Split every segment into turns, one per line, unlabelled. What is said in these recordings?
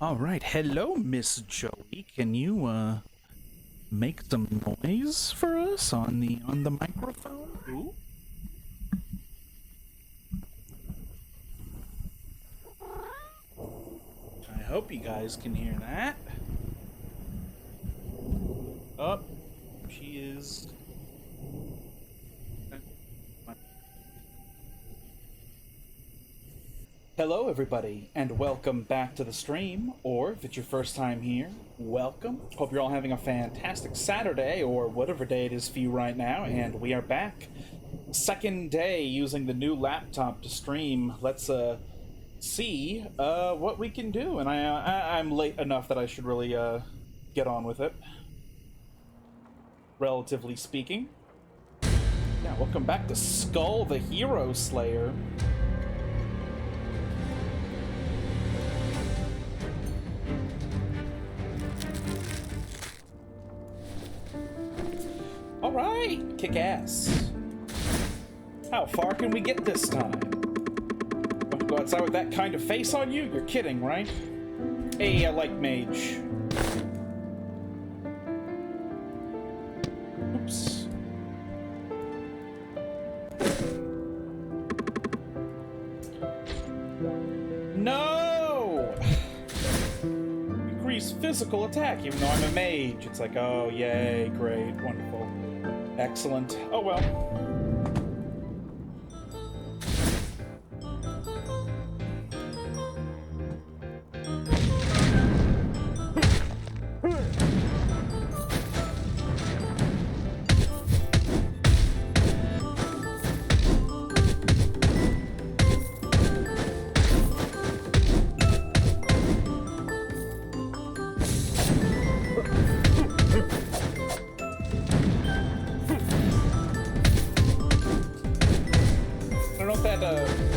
All right, hello, Miss Joey. Can you make some noise for us on the microphone? Ooh. I hope you guys can hear that. Oh, she is. Hello, everybody, and welcome back to the stream, or if it's your first time here, welcome. Hope you're all having a fantastic Saturday, or whatever day it is for you right now, and we are back. Second day using the new laptop to stream. Let's, see, what we can do, and I'm late enough that I should really, get on with it. Relatively speaking. Yeah, welcome back to Skul the Hero Slayer. Alright, kick ass. How far can we get this time? Want to go outside with that kind of face on you? You're kidding, right? Hey, I like mage. Oops. No! Increase physical attack, even though I'm a mage. It's like, oh, yay, great, wonderful. Excellent. Oh well.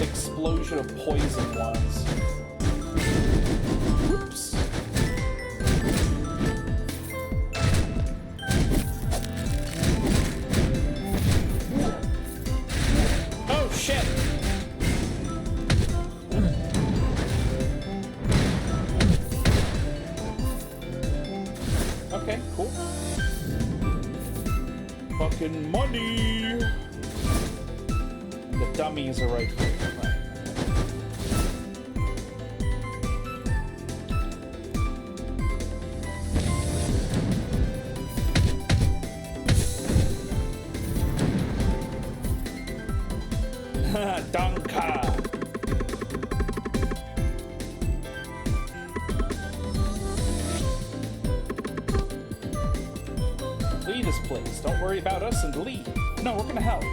Explosion of poison was. Whoops. Oh shit. Okay, cool. Fucking money. The dummies are right here. Danka. Leave this place. Don't worry about us and leave. No, we're gonna help.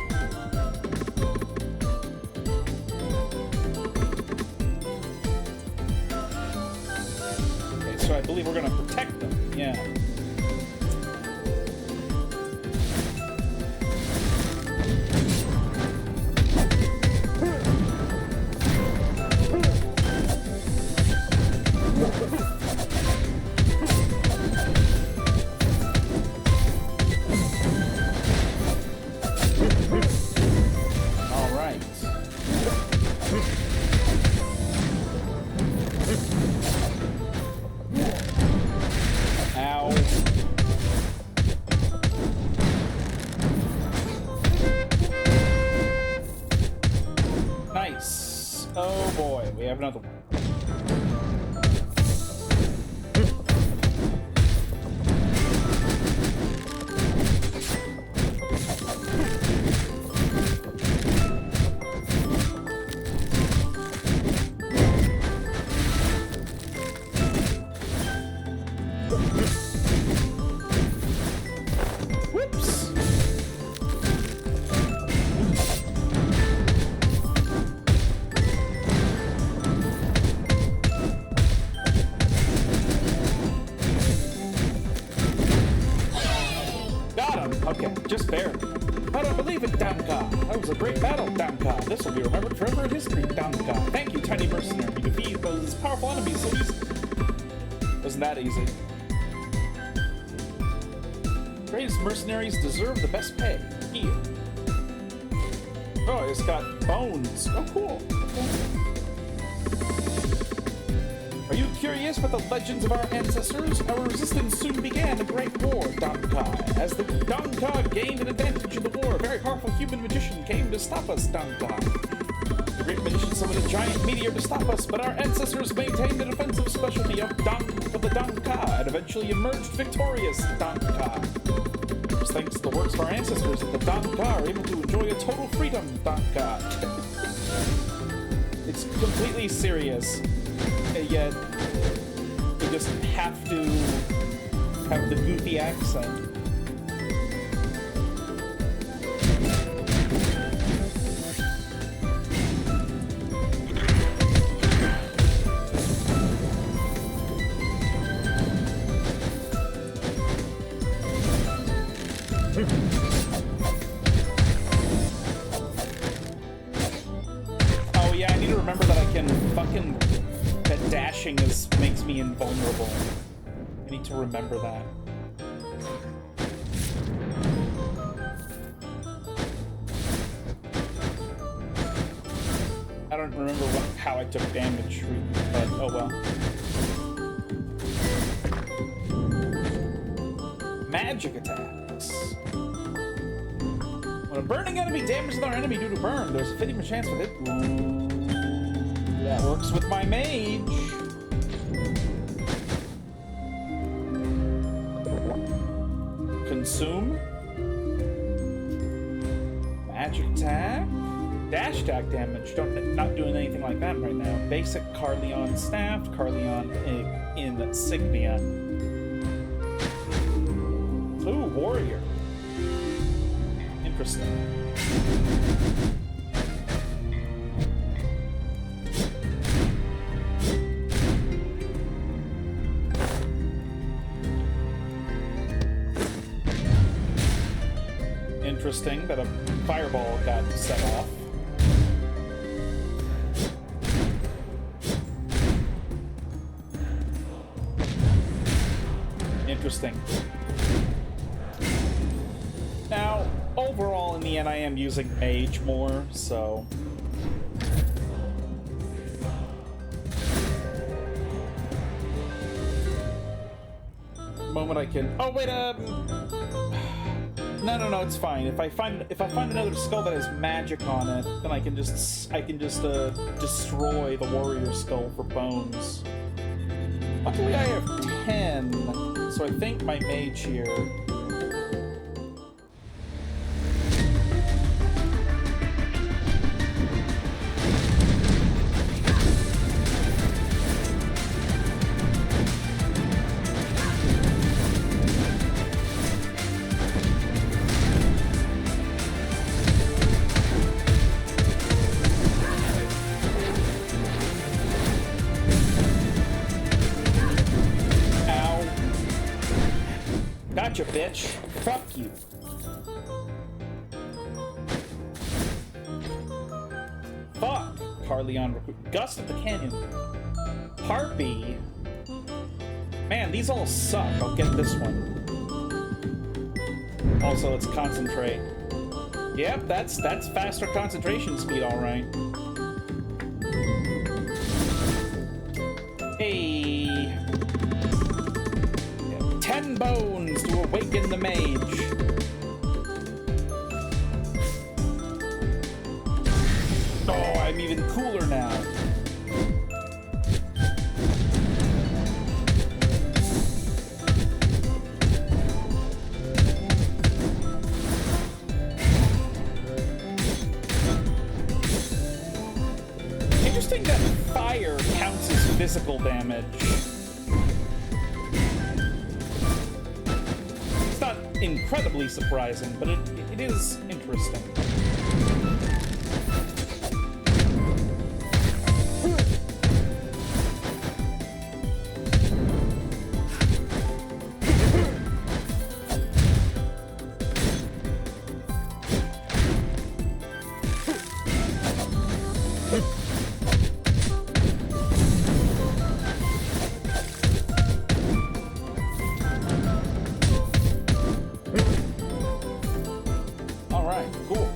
Okay, so I believe we're gonna protect them. Yeah. Oh boy, we have another one. Whoops! Okay, just barely. I don't believe it, Damka. That was a great battle, Damka. This will be remembered forever in history, Damka. Thank you, tiny mercenary. You defeated those powerful enemies so easily. Wasn't that easy? Greatest mercenaries deserve the best pay. Here. Oh, it's got bones. Oh, cool. Are you Curious about the legends of our ancestors, our resistance soon began a great war, Dankai. As the Dankai gained an advantage in the war, a very powerful human magician came to stop us, Dankai. The great magician summoned a giant meteor to stop us, but our ancestors maintained the defensive specialty of the Dankai and eventually emerged victorious, Dankai. It was thanks to the works of our ancestors that the Dankai are able to enjoy a total freedom, Dankai. It's completely serious. And yet, you just have to have the goofy accent. Oh yeah, I need to remember that I can fucking... that dashing makes me invulnerable. I need to remember that. I don't remember how I took damage, but oh well. Magic attacks. When a burning enemy damages another enemy due to burn, there's a 50% chance with it. That works with my mage. Consume. Magic attack. Dash attack damage. Not doing anything like that right now. Basic Carleon staff. Carleon insignia. Ooh, warrior. Interesting. Interesting that a fireball got set off. Interesting. Now, overall, in the end, I am using mage more, so... The moment I can... Oh, wait, No, it's fine. If I find another skull that has magic on it, then I can just destroy the warrior skull for bones. Luckily, I have 10, so I think my mage here. Gotcha, bitch. Fuck you. Fuck. Carleon recruit. Gust of the Canyon. Harpy. Man, these all suck. I'll get this one. Also, let's concentrate. Yep, that's faster concentration speed, all right. Hey. 10 bones to awaken the mage. Oh, I'm even cooler now. Interesting that fire counts as physical damage. Incredibly surprising, but it is interesting. Cool.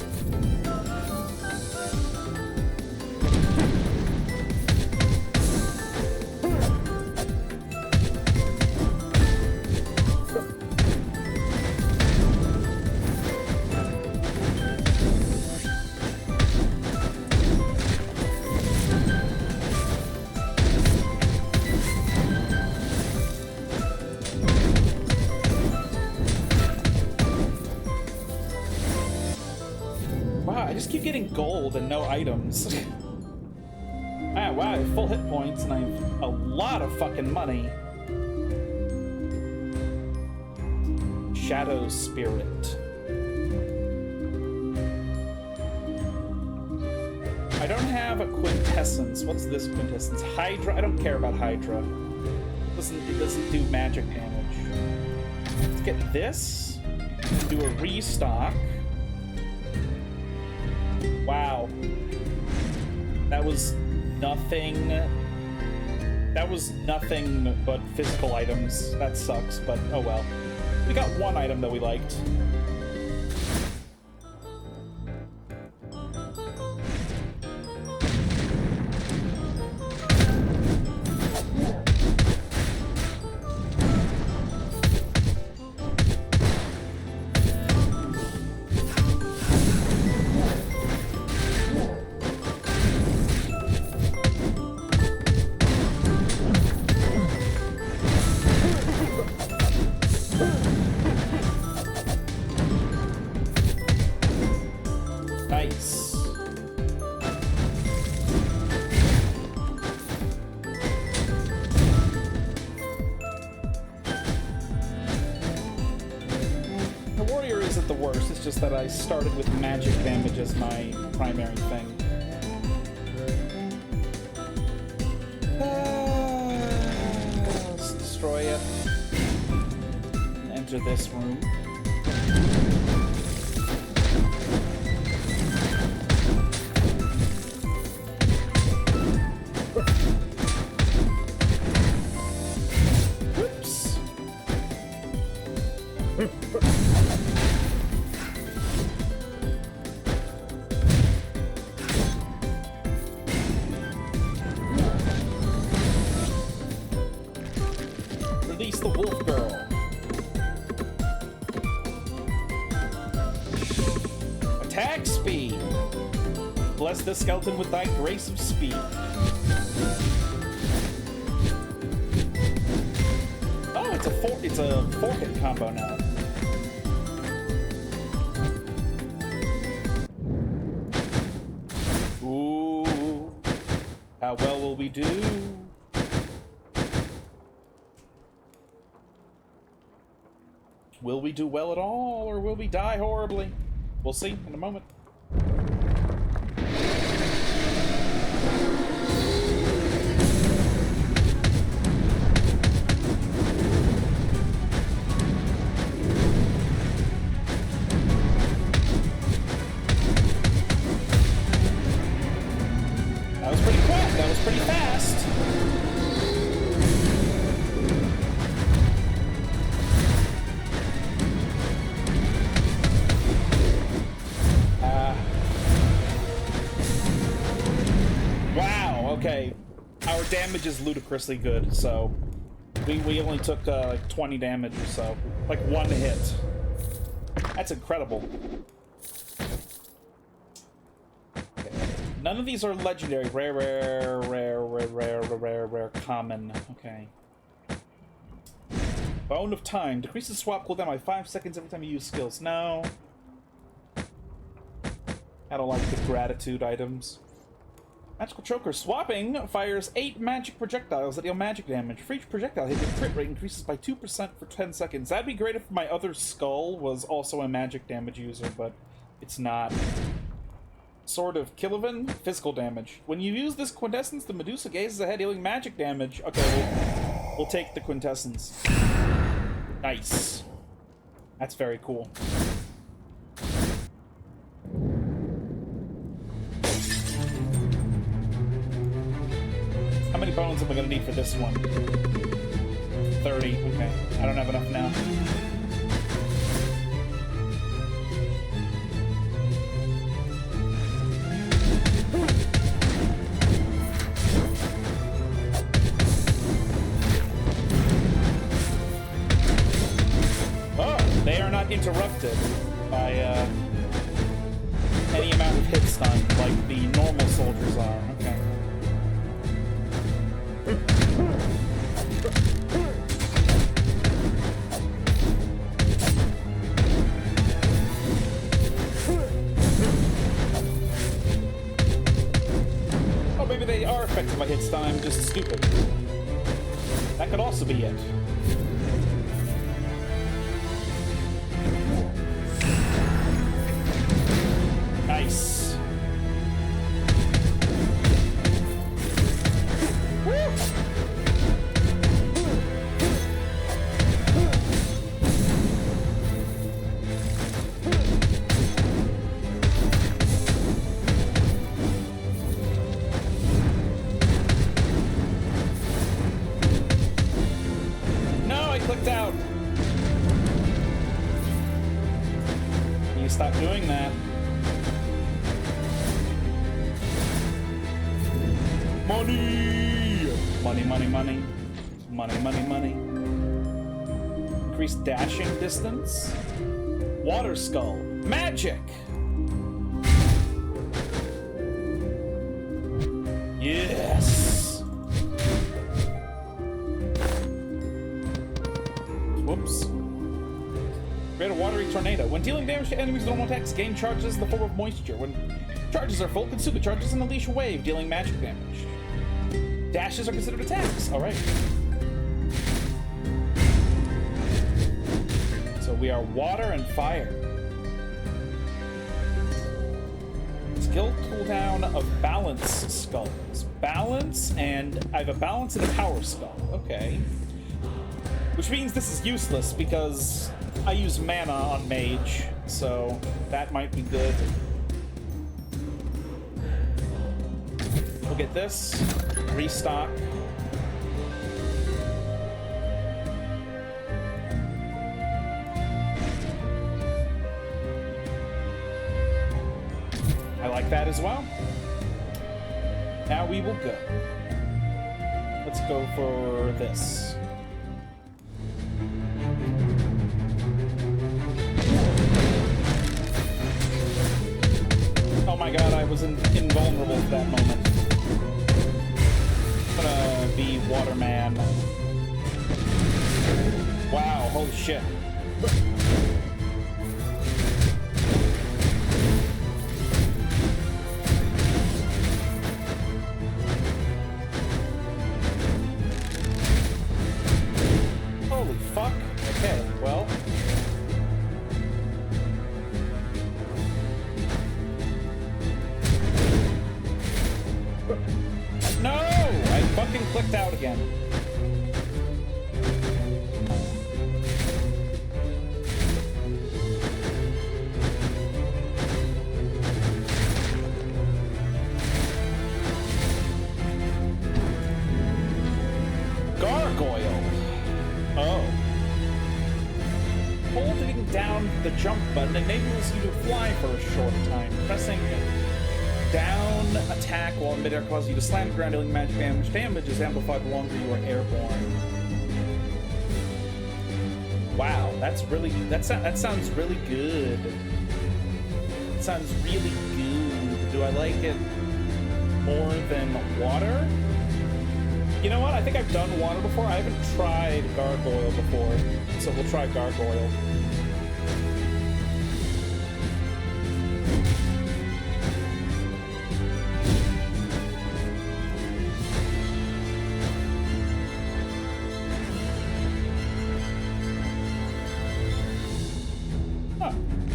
I just keep getting gold and no items. Ah, wow, I have full hit points and I have a lot of fucking money. Shadow Spirit. I don't have a quintessence. What's this quintessence? Hydra? I don't care about Hydra. It doesn't do magic damage. Let's get this. Do a restock. Wow. That was nothing. That was nothing but physical items. That sucks, but oh well. We got one item that we liked. Nice. The warrior isn't the worst, it's just that I started with magic damage as my primary thing. Let's destroy it. And enter this room. Release the wolf girl. Attack speed. Bless the skeleton with thy grace of speed. Oh, it's a four-hit combo now. Ooh. How well will we do? Will we do well at all, or will we die horribly? We'll see in a moment. That was pretty quick. That was pretty fast. Wow, okay. Our damage is ludicrously good, so we only took like 20 damage or so. Like one hit. That's incredible. Okay. None of these are legendary. Rare, common. Okay. Bone of Time. Decreases swap cooldown by 5 seconds every time you use skills. No. I don't like the gratitude items. Magical Choker. Swapping fires 8 magic projectiles that deal magic damage. For each projectile hit, the crit rate increases by 2% for 10 seconds. That'd be great if my other Skul was also a magic damage user, but it's not. Sword of Kilovan. Physical damage. When you use this quintessence, the Medusa gazes ahead, dealing magic damage. Okay, we'll take the quintessence. Nice. That's very cool. How many bones am I gonna need for this one? 30. Okay. I don't have enough now. Oh, they are not interrupted by any amount of hit stun like the normal soldiers are. Okay. I hit stun, I'm just stupid. That could also be it. Nice. Clicked out. You stop doing that. Money! Money, money, money. Money, money, money. Increase dashing distance. Water Skull. Magic! Yes! Whoops. Create a watery tornado. When dealing damage to enemies with normal attacks, gain charges in the form of moisture. When charges are full, consume the charges and unleash a wave, dealing magic damage. Dashes are considered attacks. Alright. So we are water and fire. Skill cooldown of balance skulls. Balance, and I have a balance and a power skull. Okay. Which means this is useless because I use mana on mage, so that might be good. We'll get this. Restock. I like that as well. Now we will go. Let's go for this. Oh my god, I was invulnerable at that moment. I'm gonna be Waterman. Wow, holy shit. Holy fuck. Okay, well. No! I fucking clicked out again. Gargoyle. Oh. Holding down the jump button enables you to fly for a short time. Pressing down attack while in midair causes you to slam the ground, dealing magic damage. Damage is amplified the longer you are airborne. Wow, that's really that sounds really good. It sounds really good. Do I like it more than water? You know what? I think I've done water before. I haven't tried gargoyle before, so we'll try gargoyle.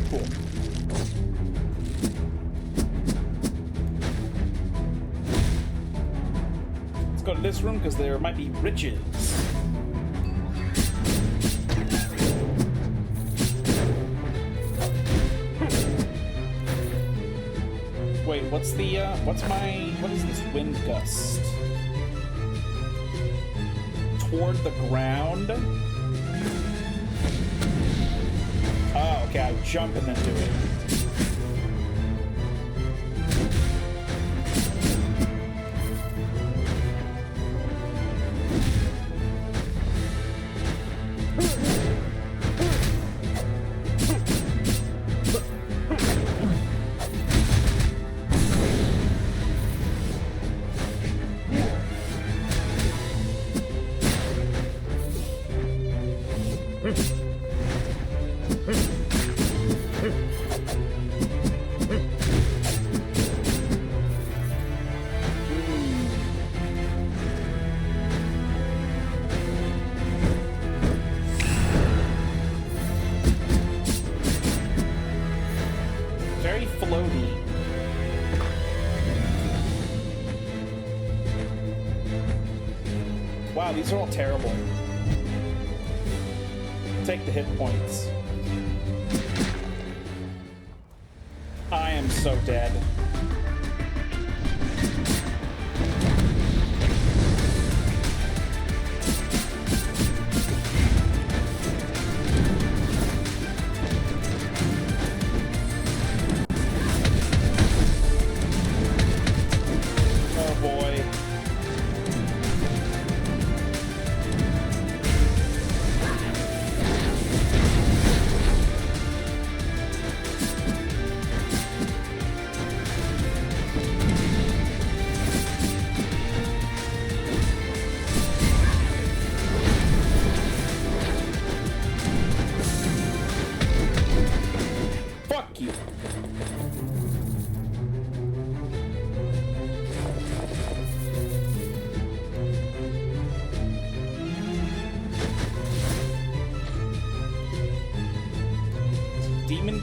Cool. Let's go to this room because there might be riches. Wait, what is this wind gust? Toward the ground? Oh, okay, I jump and then do it. Wow, these are all terrible. Take the hit points. I am so dead.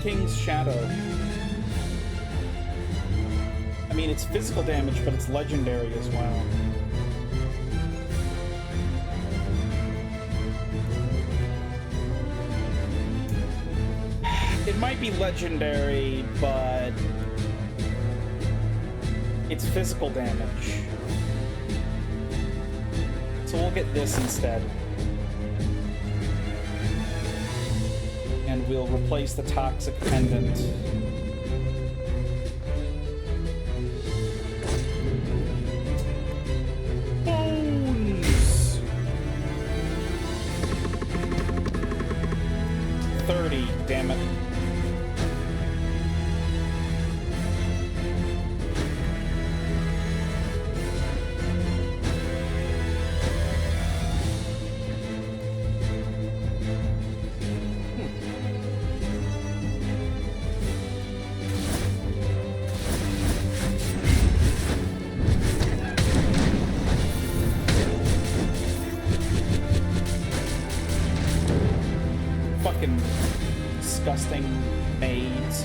King's Shadow. I mean, it's physical damage, but it's legendary as well. It might be legendary, but it's physical damage. So we'll get this instead. And we'll replace the Toxic Pendant. Bones! 30, damn it. Disgusting maids.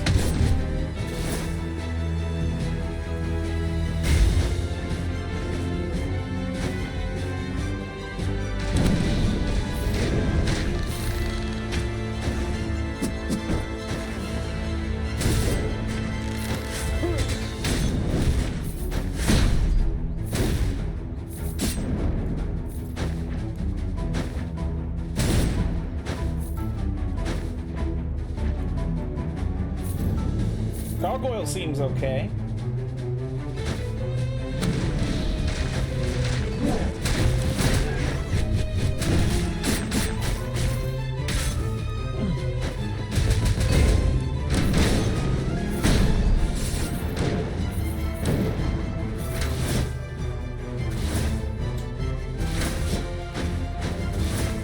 Gargoyle seems okay.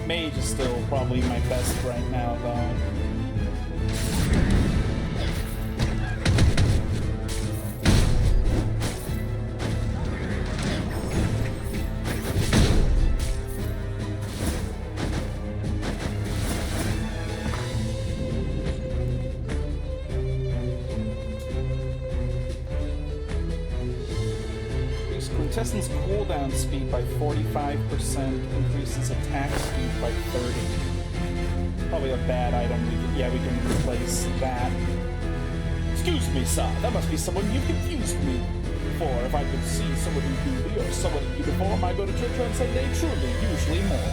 Mage is still probably my best right now, though. Contestant's cooldown speed by 45%, increases attack speed by 30. Probably a bad item. We can replace that. Excuse me, sir. That must be someone you confused me for. If I could see someone in beauty or someone in uniform, I go to church on Sunday. Truly, usually more.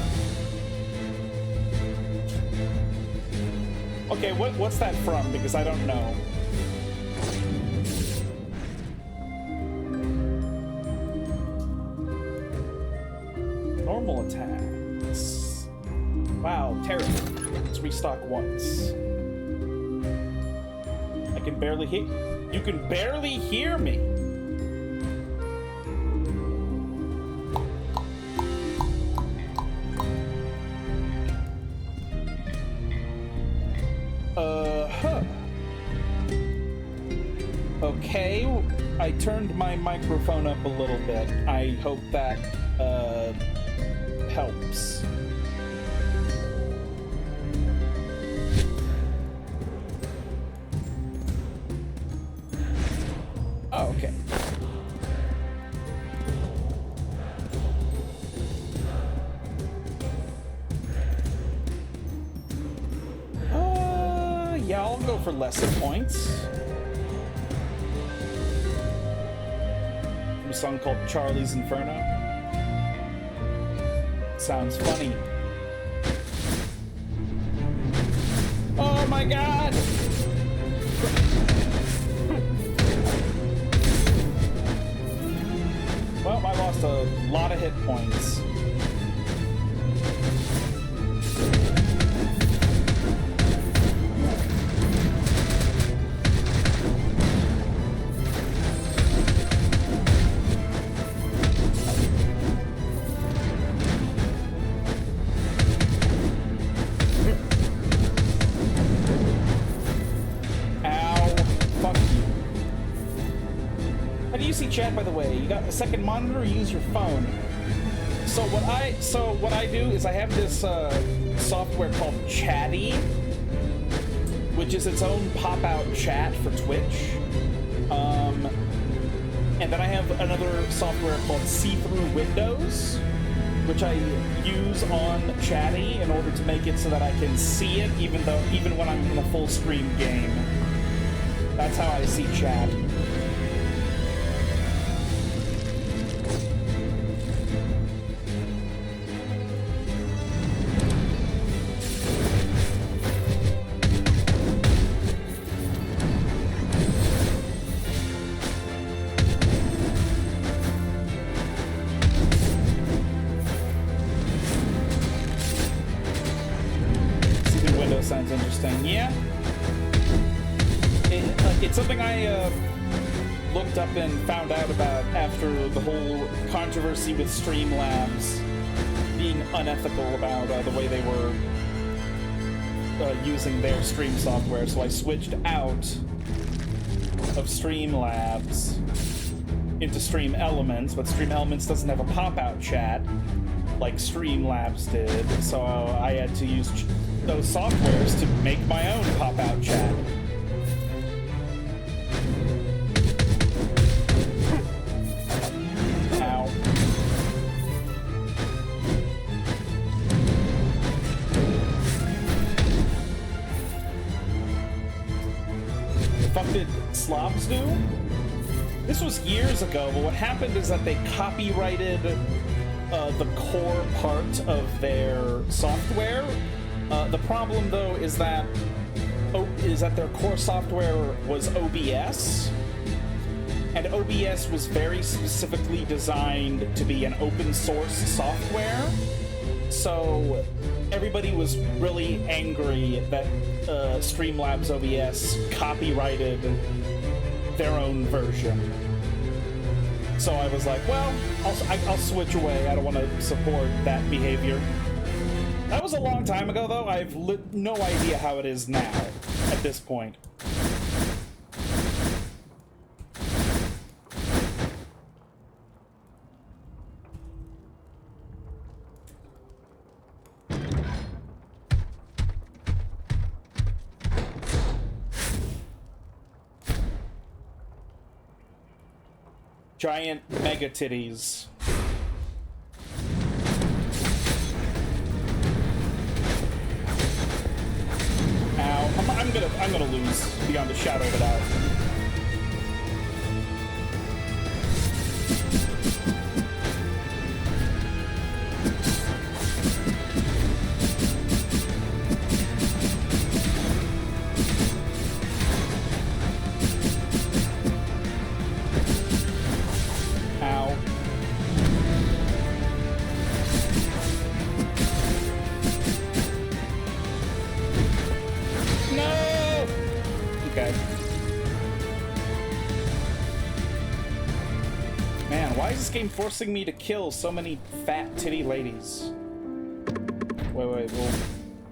Okay, what's that from? Because I don't know. Normal attacks. Wow, terrible. Let's restock once. I can barely hear. You can barely hear me. Okay, I turned my microphone up a little bit. I hope that helps. Oh, okay. for lesson points. From a song called Charlie's Inferno. Sounds funny. Oh my god! Well, I lost a lot of hit points. Chat, by the way, you got a second monitor or use your phone? So what I do is I have this software called Chatty, which is its own pop-out chat for Twitch. And then I have another software called See-Through Windows, which I use on Chatty in order to make it so that I can see it even when I'm in a full screen game. That's how I see chat. Sounds interesting. Yeah. It's something I looked up and found out about after the whole controversy with Streamlabs being unethical about the way they were using their stream software. So I switched out of Streamlabs into Stream Elements, but Stream Elements doesn't have a pop-out chat like Streamlabs did, so I had to use those softwares to make my own pop-out chat. Ow. The fuck did Slobs do? This was years ago, but what happened is that they copyrighted the core part of their software. The problem, though, is that their core software was OBS, and OBS was very specifically designed to be an open source software. So everybody was really angry that Streamlabs OBS copyrighted their own version. So I was like, well, I'll switch away. I don't want to support that behavior. That was a long time ago, though. I've no idea how it is now, at this point. Giant mega titties. I'm gonna lose beyond a shadow of a doubt. Ow. Man, why is this game forcing me to kill so many fat titty ladies? Wait, we'll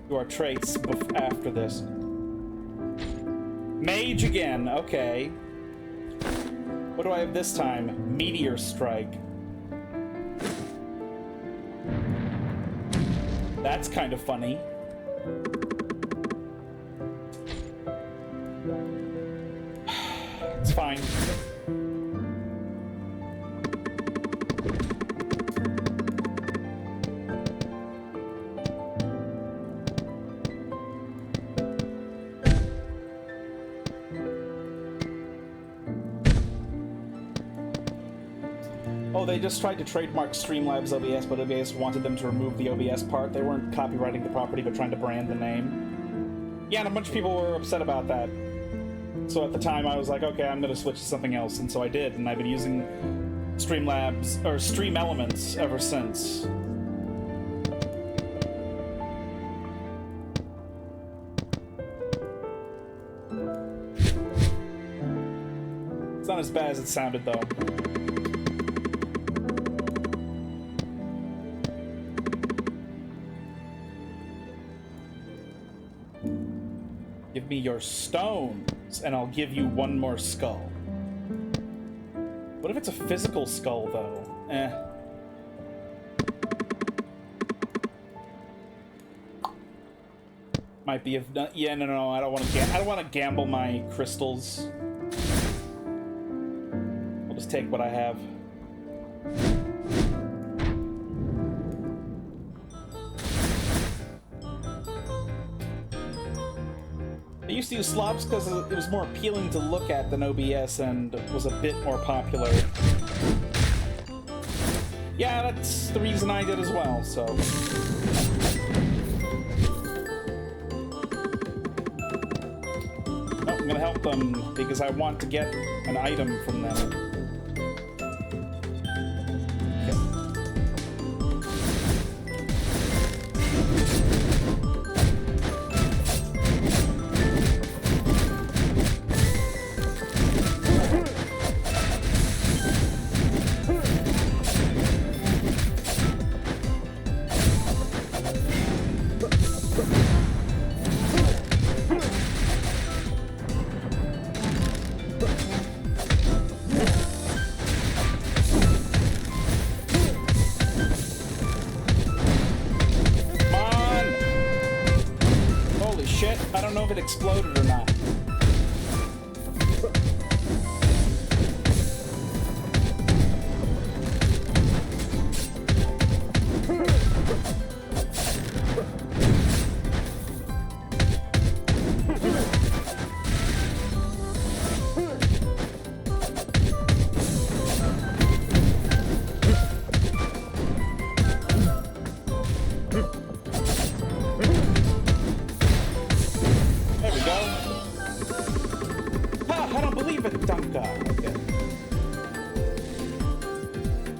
do our traits after this. Mage again, okay. What do I have this time? Meteor Strike. That's kind of funny. It's fine. Oh, they just tried to trademark Streamlabs OBS, but OBS wanted them to remove the OBS part. They weren't copyrighting the property, but trying to brand the name. Yeah, and a bunch of people were upset about that. So at the time, I was like, okay, I'm gonna switch to something else, and so I did, and I've been using Streamlabs, or Stream Elements, ever since. It's not as bad as it sounded, though. Give me your stones, and I'll give you one more skull. What if it's a physical skull, though? Might be if yeah, no, I don't want to gamble my crystals. I'll just take what I have. I used to use slops because it was more appealing to look at than OBS and was a bit more popular. Yeah, that's the reason I did as well, so... Oh, I'm gonna help them because I want to get an item from them. I don't know if it exploded or not.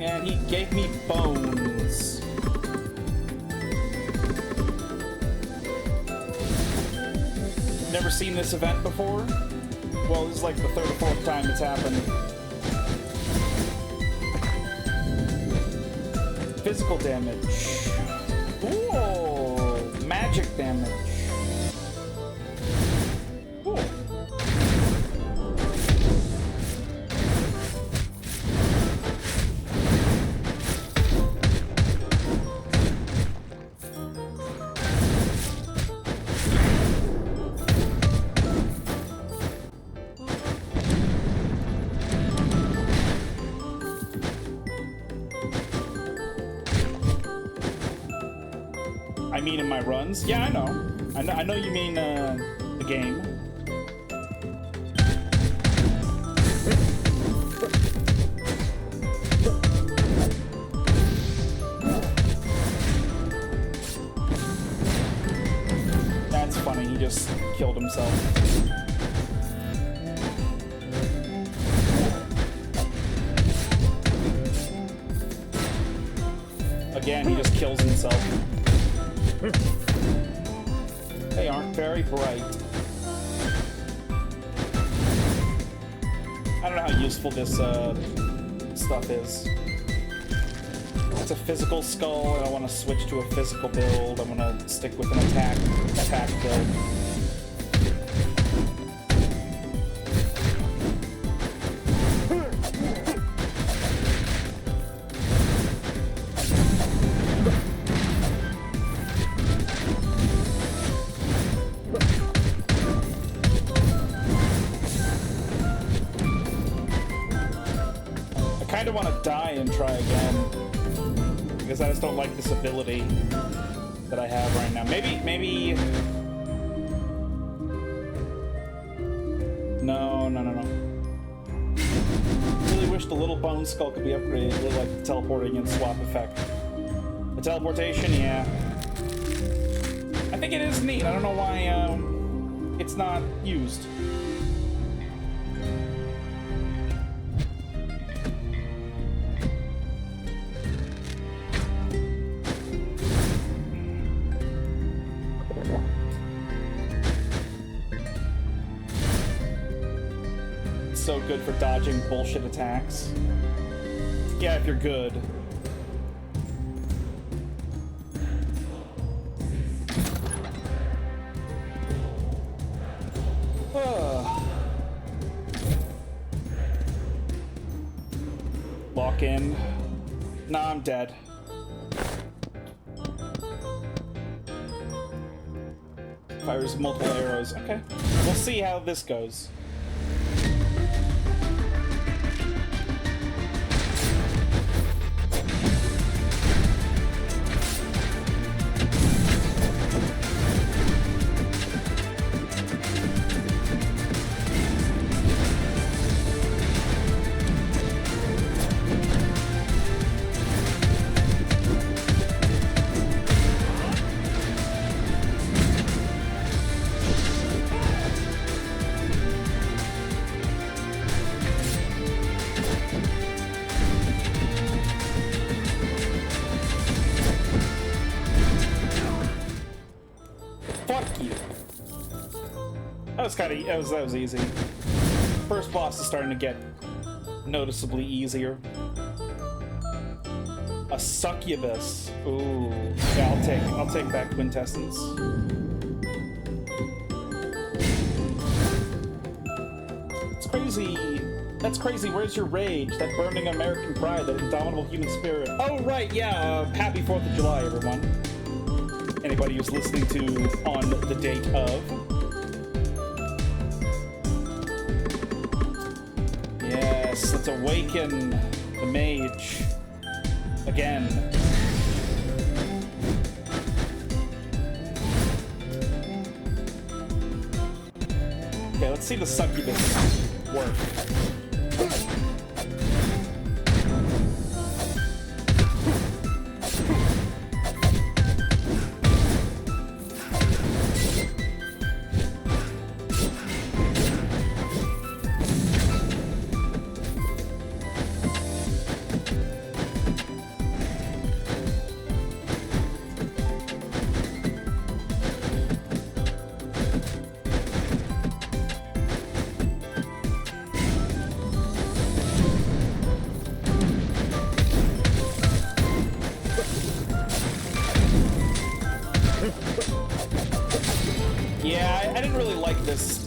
And he gave me bones. Never seen this event before? Well, this is like the third or fourth time it's happened. Physical damage. Ooh, magic damage. Cool. I mean in my runs? Yeah, I know. I know you mean the game. That's funny, he just killed himself. Again, he just kills himself. They aren't very bright. I don't know how useful this stuff is. It's a physical skull, and I want to switch to a physical build. I want to stick with an attack build. I kind of want to die and try again because I just don't like this ability that I have right now. Maybe No, no, no, no. Really wish the little bone skull could be upgraded, really like the teleporting and swap effect. The teleportation, yeah. I think it is neat. I don't know why it's not used. So good for dodging bullshit attacks. Yeah, if you're good. Lock in. Nah, I'm dead. Fires multiple arrows. Okay. We'll see how this goes. That was easy. First boss is starting to get noticeably easier. A succubus. Ooh. Yeah, I'll take that quintessence. It's crazy. That's crazy. Where's your rage? That burning American pride, that indomitable human spirit. Oh right, yeah. Happy 4th of July, everyone. Anybody who's listening to on the date of. Let's awaken the mage again. Okay, let's see the succubus work.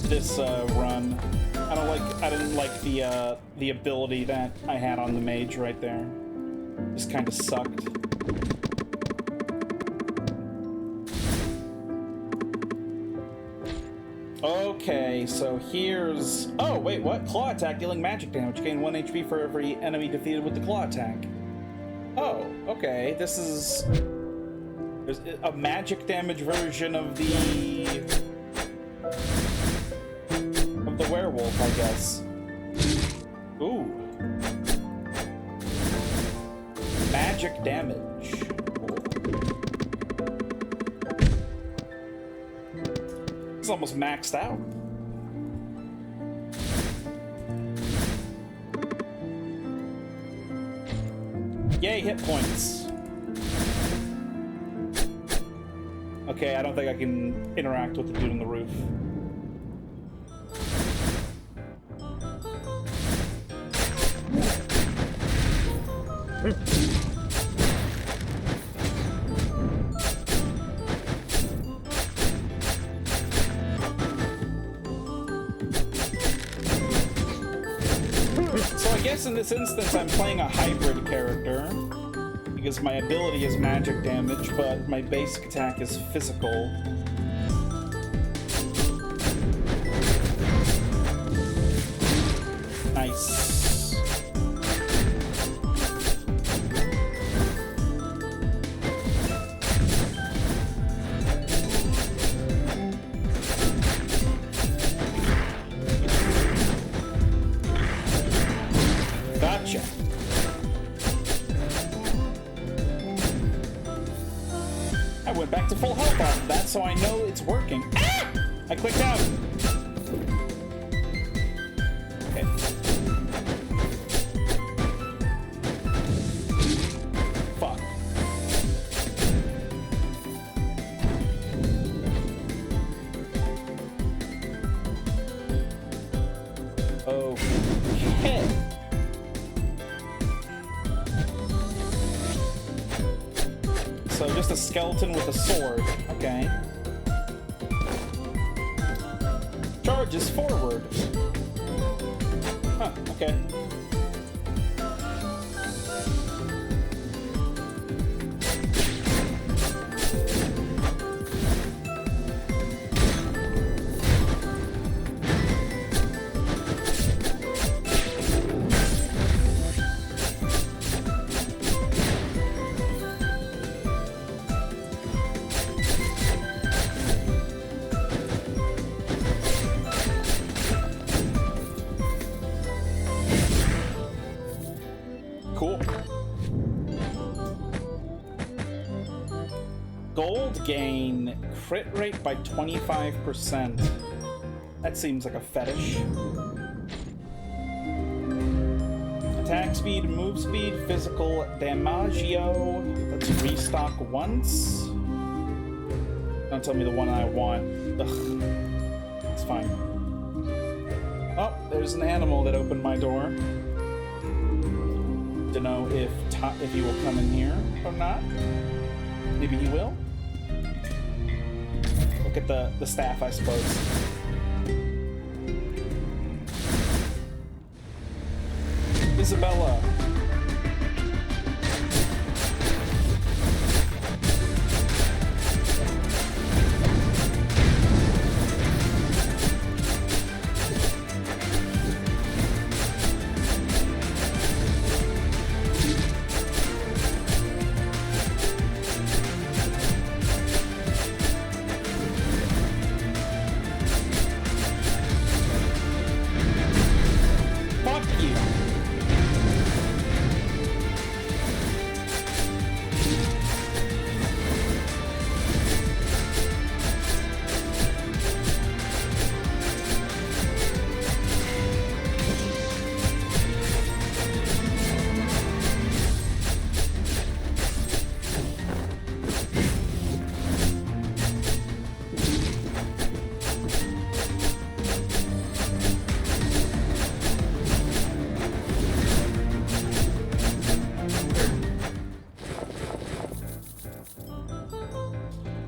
This run. I didn't like the ability that I had on the mage right there. Just kind of sucked. Okay, so here's... Oh, wait, what? Claw attack dealing magic damage. Gain 1 HP for every enemy defeated with the claw attack. Oh, okay. This is... There's a magic damage version of the werewolf, I guess. Ooh. Magic damage. It's almost maxed out. Yay, hit points. Okay, I don't think I can interact with the dude on the roof. So I guess in this instance I'm playing a hybrid character because my ability is magic damage, but my basic attack is physical. Nice. Gotcha. I went back to full health on that, so I know it's working. Ah! I clicked out. Okay. Fuck. Okay. So just a skeleton with a sword. Okay. Charges forward. Huh, okay. Cool. Gold gain crit rate by 25%. That seems like a fetish. Attack speed, move speed, physical damaggio. Let's restock once. Don't tell me the one I want. Ugh. It's fine. Oh, there's an animal that opened my door. To know if he will come in here or not. Maybe he will. Look at the staff, I suppose. Isabella.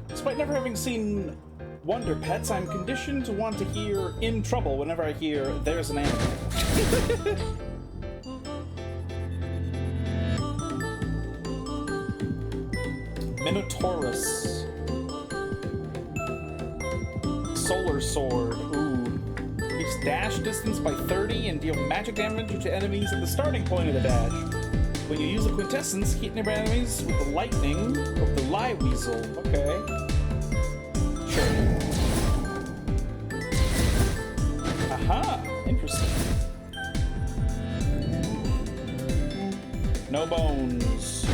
Despite never having seen Wonder Pets, I'm conditioned to want to hear "in trouble" whenever I hear "there's an animal." Minotaurus. Solar Sword. Ooh. Increase dash distance by 30 and deal magic damage to enemies at the starting point of the dash. When you use the quintessence, hit nearby enemies with the lightning of the Lie Weasel. Okay. Sure. Aha! Interesting. No bones.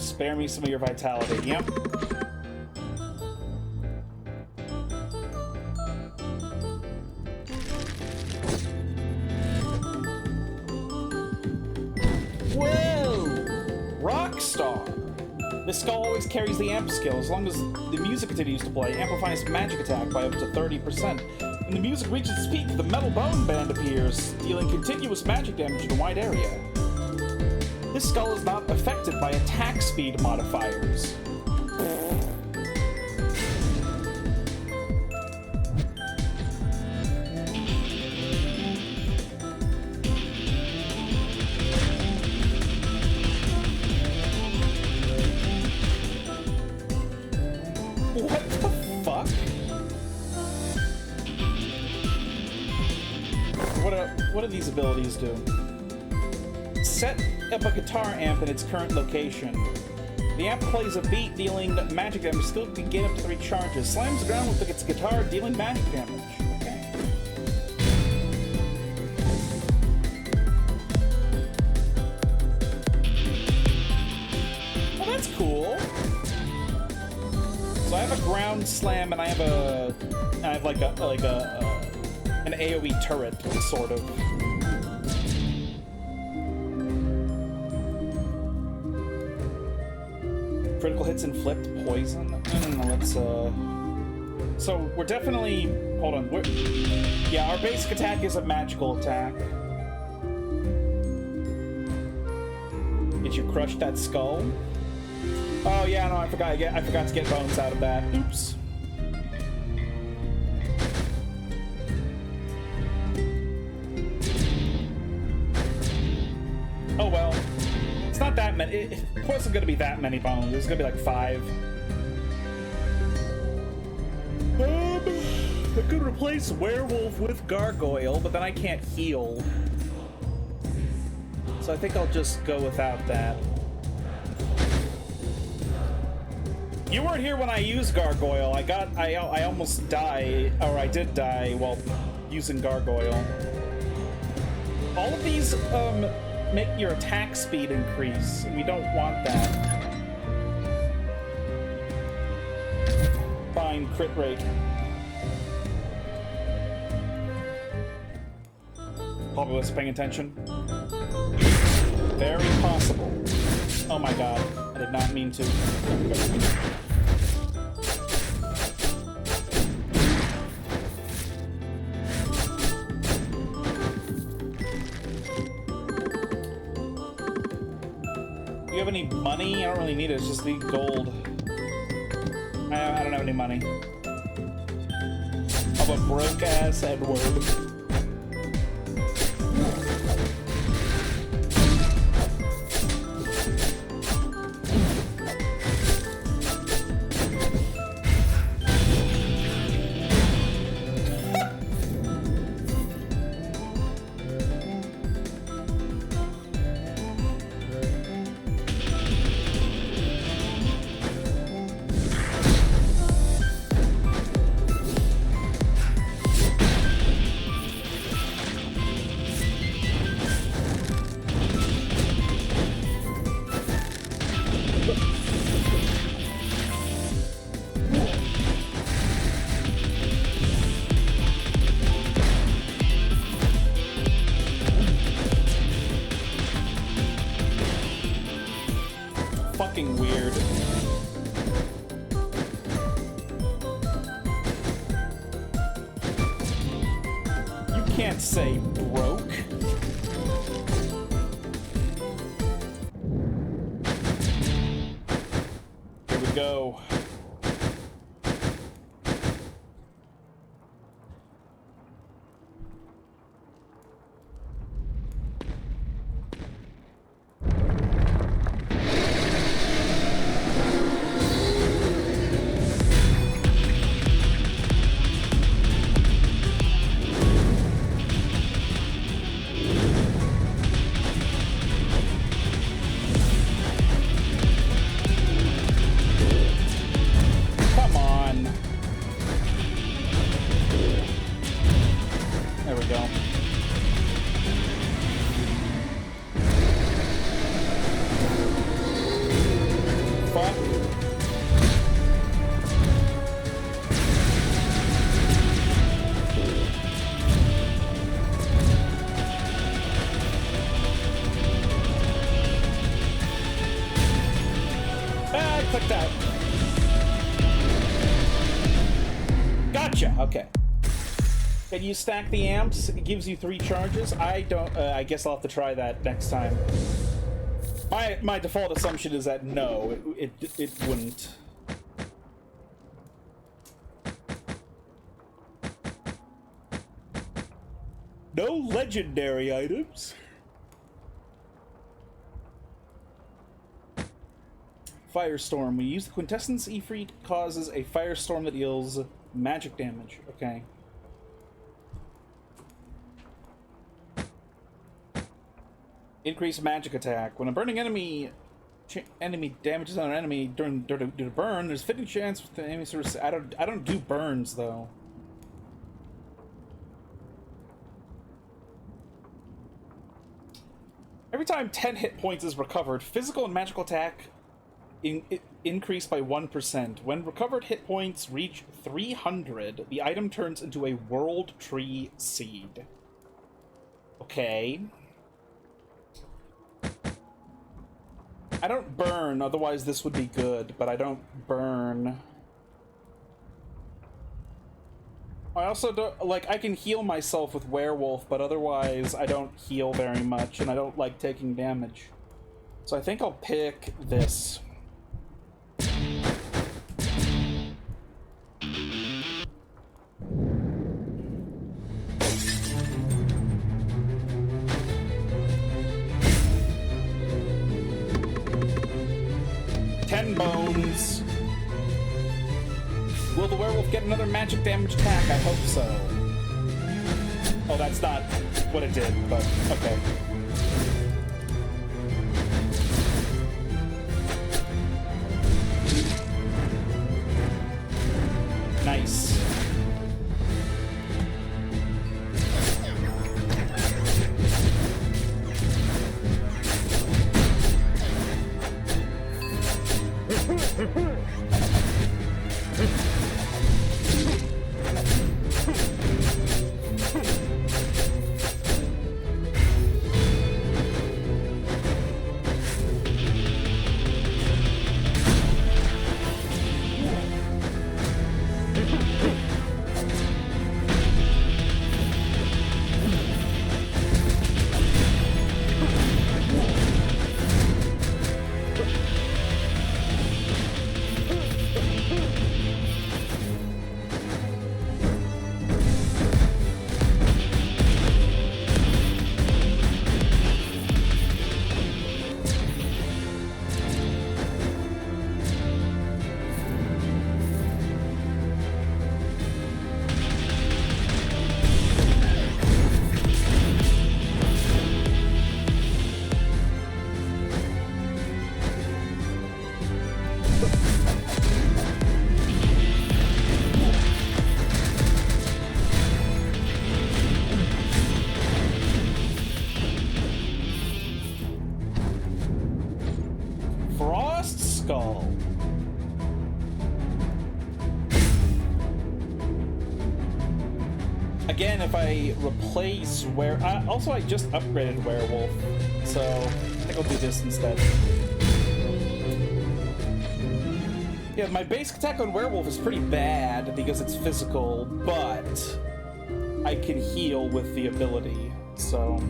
Spare me some of your vitality. Yep. Whoa! Rockstar! This skull always carries the amp skill. As long as the music continues to play, amplifying its magic attack by up to 30%. When the music reaches its peak, the metal bone band appears, dealing continuous magic damage in a wide area. This skull is not affected by attack speed modifiers. What the fuck? What do these abilities do? Set up a guitar amp in its current location. The amp plays a beat, dealing magic damage. Still can gain up to 3 charges. Slams the ground with its guitar, dealing magic damage. Okay. Well, that's cool. So I have a ground slam, and I have like an AoE turret, sort of. Critical hits inflict poison. No, let's So we're definitely. Hold on. Yeah, our basic attack is a magical attack. Did you crush that skull? Oh yeah, no, I forgot to get bones out of that. Oops. Oh well. It's not that many. It wasn't gonna be that many bones. It was gonna be like 5. I could replace werewolf with gargoyle, but then I can't heal. So I think I'll just go without that. You weren't here when I used gargoyle. I almost died, or I did die while using gargoyle. All of these make your attack speed increase, and we don't want that. Fine, crit rate. Probably wasn't paying attention. Very possible. Oh my god, I did not mean to. Do you have any money? I don't really need it, it's just need gold. I don't have any money. I'm a broke-ass Edward. Fucking weird. You can't say broke. Here we go. Can you stack the amps? It gives you 3 charges. I don't. I guess I'll have to try that next time. My default assumption is that no, it wouldn't. No legendary items. Firestorm. When you use the Quintessence, Ifrit causes a firestorm that deals magic damage. Okay. Increase magic attack. When a burning enemy damages another enemy during due to burn, there's a 50 chance with the enemy source. I don't do burns though. Every time 10 hit points is recovered, physical and magical attack increase by 1%. When recovered hit points reach 300, the item turns into a World Tree Seed. Okay. I don't burn, otherwise this would be good, but I don't burn. I also don't, like, I can heal myself with Werewolf, but otherwise I don't heal very much, and I don't like taking damage. So I think I'll pick this. Bones. Will the werewolf get another magic damage attack? I hope so. Oh, that's not what it did, but okay. Nice. Skul. Again, if I replace also I just upgraded Werewolf, so I think I'll do this instead. Yeah, my basic attack on Werewolf is pretty bad because it's physical, but I can heal with the ability, so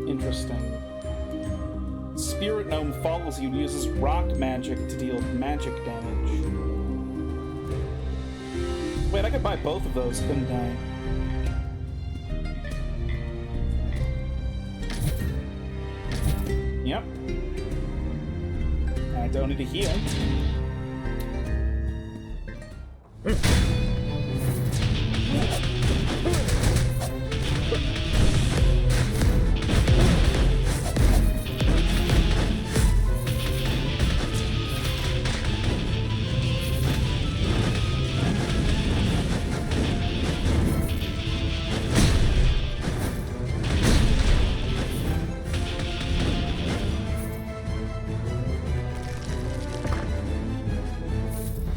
interesting. Spirit Gnome follows you and uses rock magic to deal magic damage. Wait, I could buy both of those, couldn't I? Yep. I don't need to heal.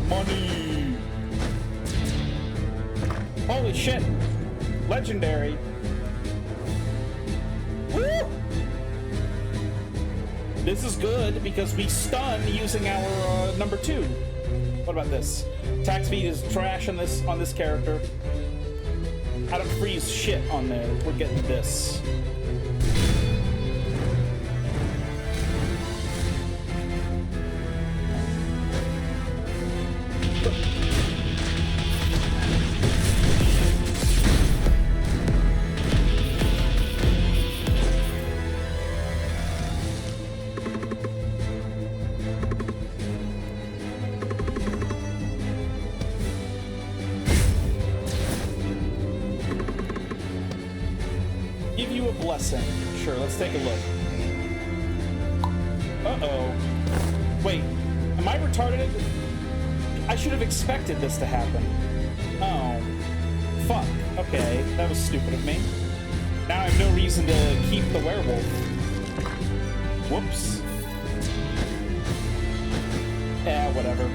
Money! Holy shit! Legendary! Woo! This is good because we stun using our number 2. What about this? Attack speed is trash on this character. I don't freeze shit on there. We're getting this. Give you a blessing. Sure, let's take a look. Uh-oh. Wait, am I retarded? I should have expected this to happen. Oh. Fuck. Okay, that was stupid of me. Now I have no reason to keep the werewolf. Whoops. Yeah, whatever.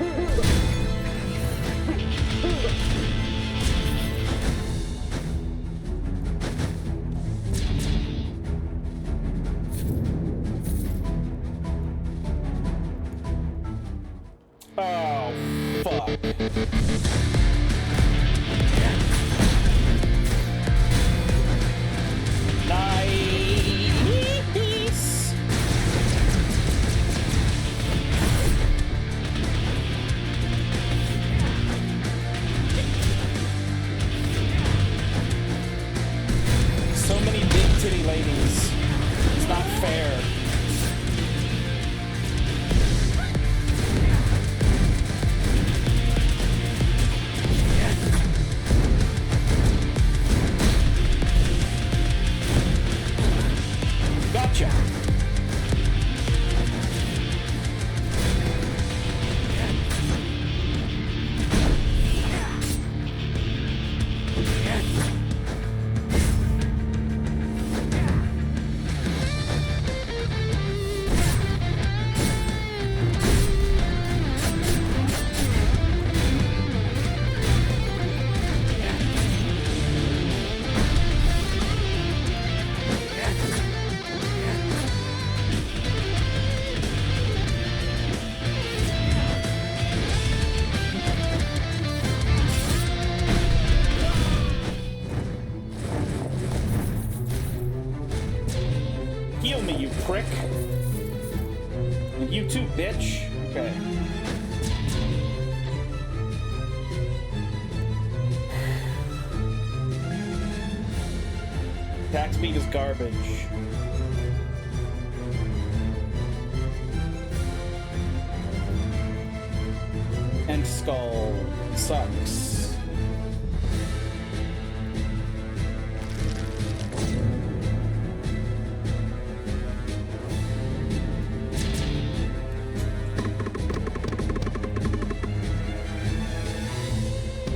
Oh, fuck. Nice! So many big titty ladies. It's not fair. Gotcha. Heal me, you prick. And you too, bitch. Okay. Attack speed is garbage. And Skull sucks.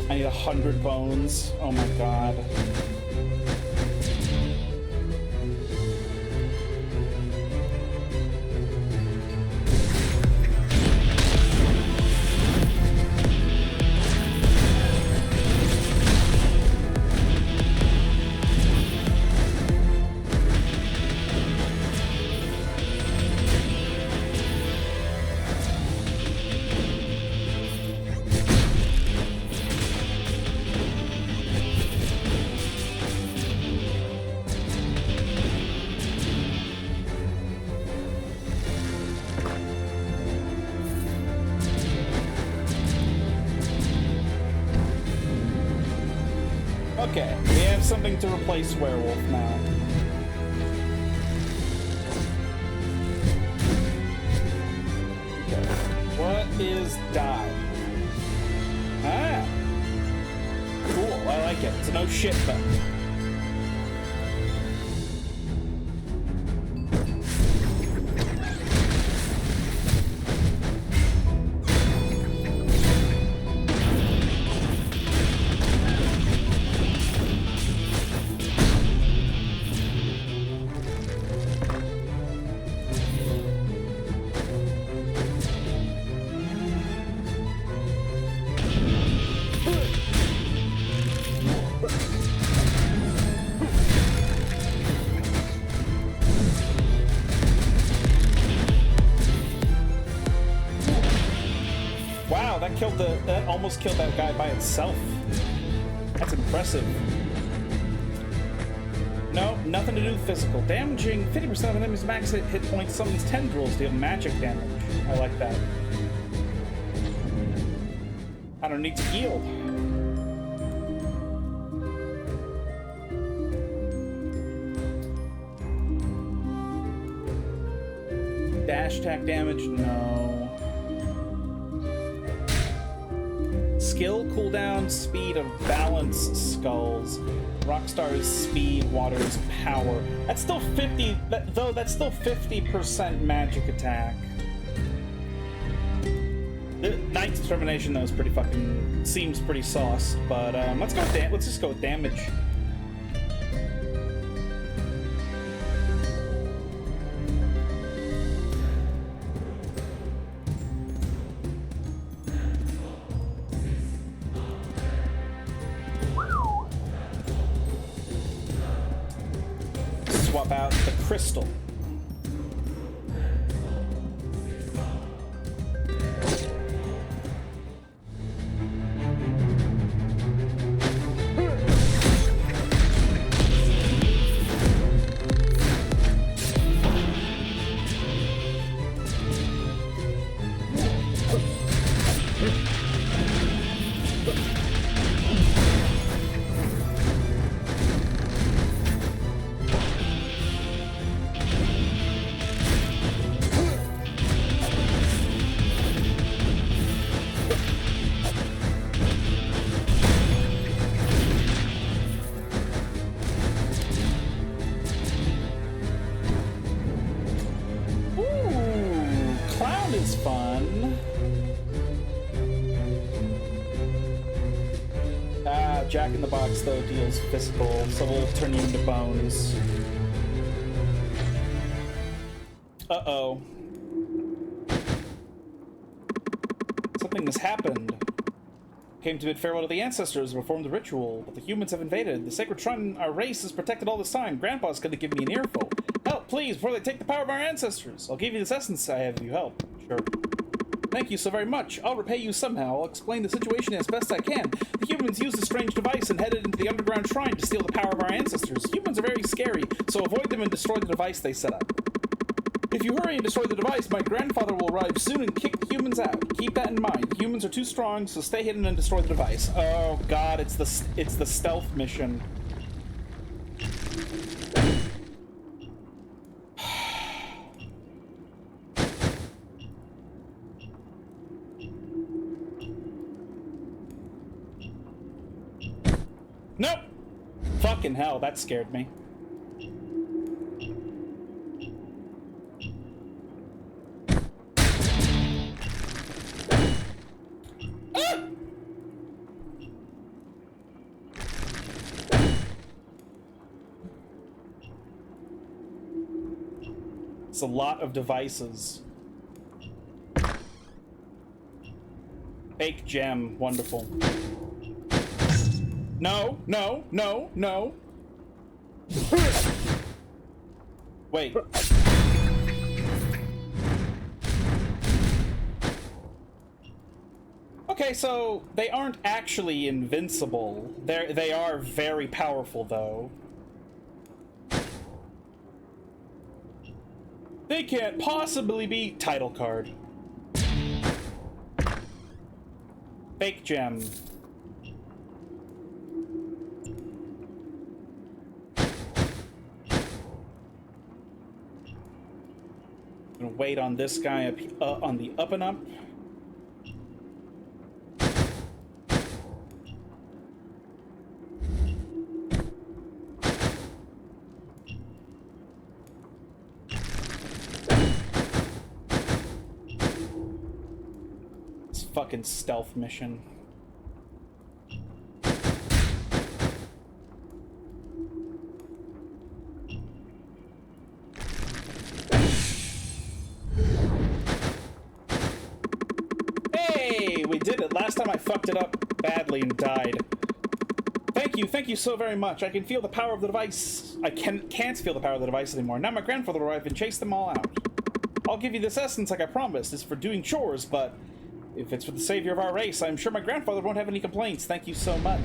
I need 100 bones. Oh my god. Okay, we have something to replace werewolf now. Okay, what is die? Ah, cool. I like it. It's a no shit button. that almost killed that guy by itself. That's impressive. No, nothing to do with physical. Damaging 50% of an enemy's max hit points summons tendrils deal magic damage. I like that. I don't need to yield. Dash attack damage? No. Skill cooldown, speed of balance skulls. Rockstar's speed, water's power. That's still 50, that's still 50% magic attack. The Knight's Determination, though, is pretty fucking, seems pretty sauce, but let's just go with damage. Swap out the crystal. Jack in the Box, though, deals physical, so we'll turn you into bones. Uh-oh. Something has happened. Came to bid farewell to the ancestors and performed the ritual, but the humans have invaded. The sacred shrine our race has protected all this time. Grandpa's gonna give me an earful. Help, please, before they take the power of our ancestors. I'll give you this essence I have if you help. Sure. Thank you so very much. I'll repay you somehow. I'll explain the situation as best I can. The humans used a strange device and headed into the underground shrine to steal the power of our ancestors. Humans are very scary, so avoid them and destroy the device they set up. If you hurry and destroy the device, my grandfather will arrive soon and kick the humans out. Keep that in mind. Humans are too strong, so stay hidden and destroy the device. Oh god, it's the stealth mission. Nope! Fucking hell, that scared me. Ah! It's a lot of devices. Fake gem, wonderful. No, no, no, no. Wait. Okay, so they aren't actually invincible. They are very powerful, though. They can't possibly be title card. Fake gem. Gonna wait on this guy up on the up and up. This fucking stealth mission. Last time I fucked it up badly and died. Thank you so very much. I can feel the power of the device. I can't feel the power of the device anymore. Now my grandfather arrived and chased them all out. I'll give you this essence like I promised. It's for doing chores, but If it's for the savior of our race, I'm sure my grandfather won't have any complaints. Thank you so much.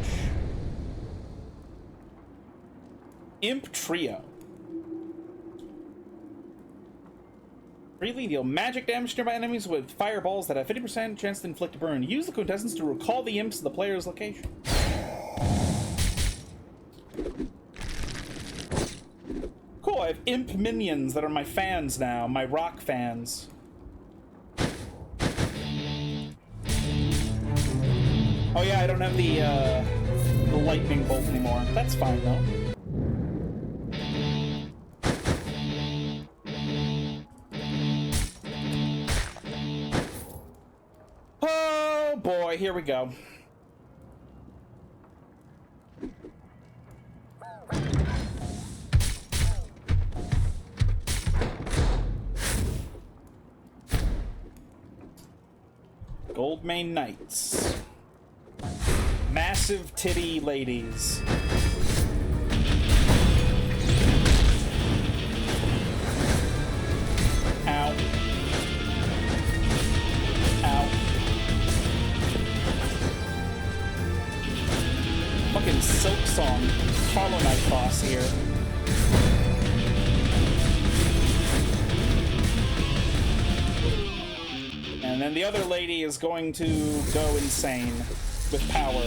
Imp Trio. Freely deal magic damage to nearby enemies with fireballs that have 50% chance to inflict a burn. Use the quintessence to recall the imps to the player's location. Cool, I have imp minions that are my fans now, my rock fans. Oh yeah, I don't have the lightning bolt anymore. That's fine though. Oh boy, here we go. Goldmane Knights. Massive titty ladies. Ow. Ow. Fucking Silk Song. Hollow Knight boss here. And then the other lady is going to go insane with power.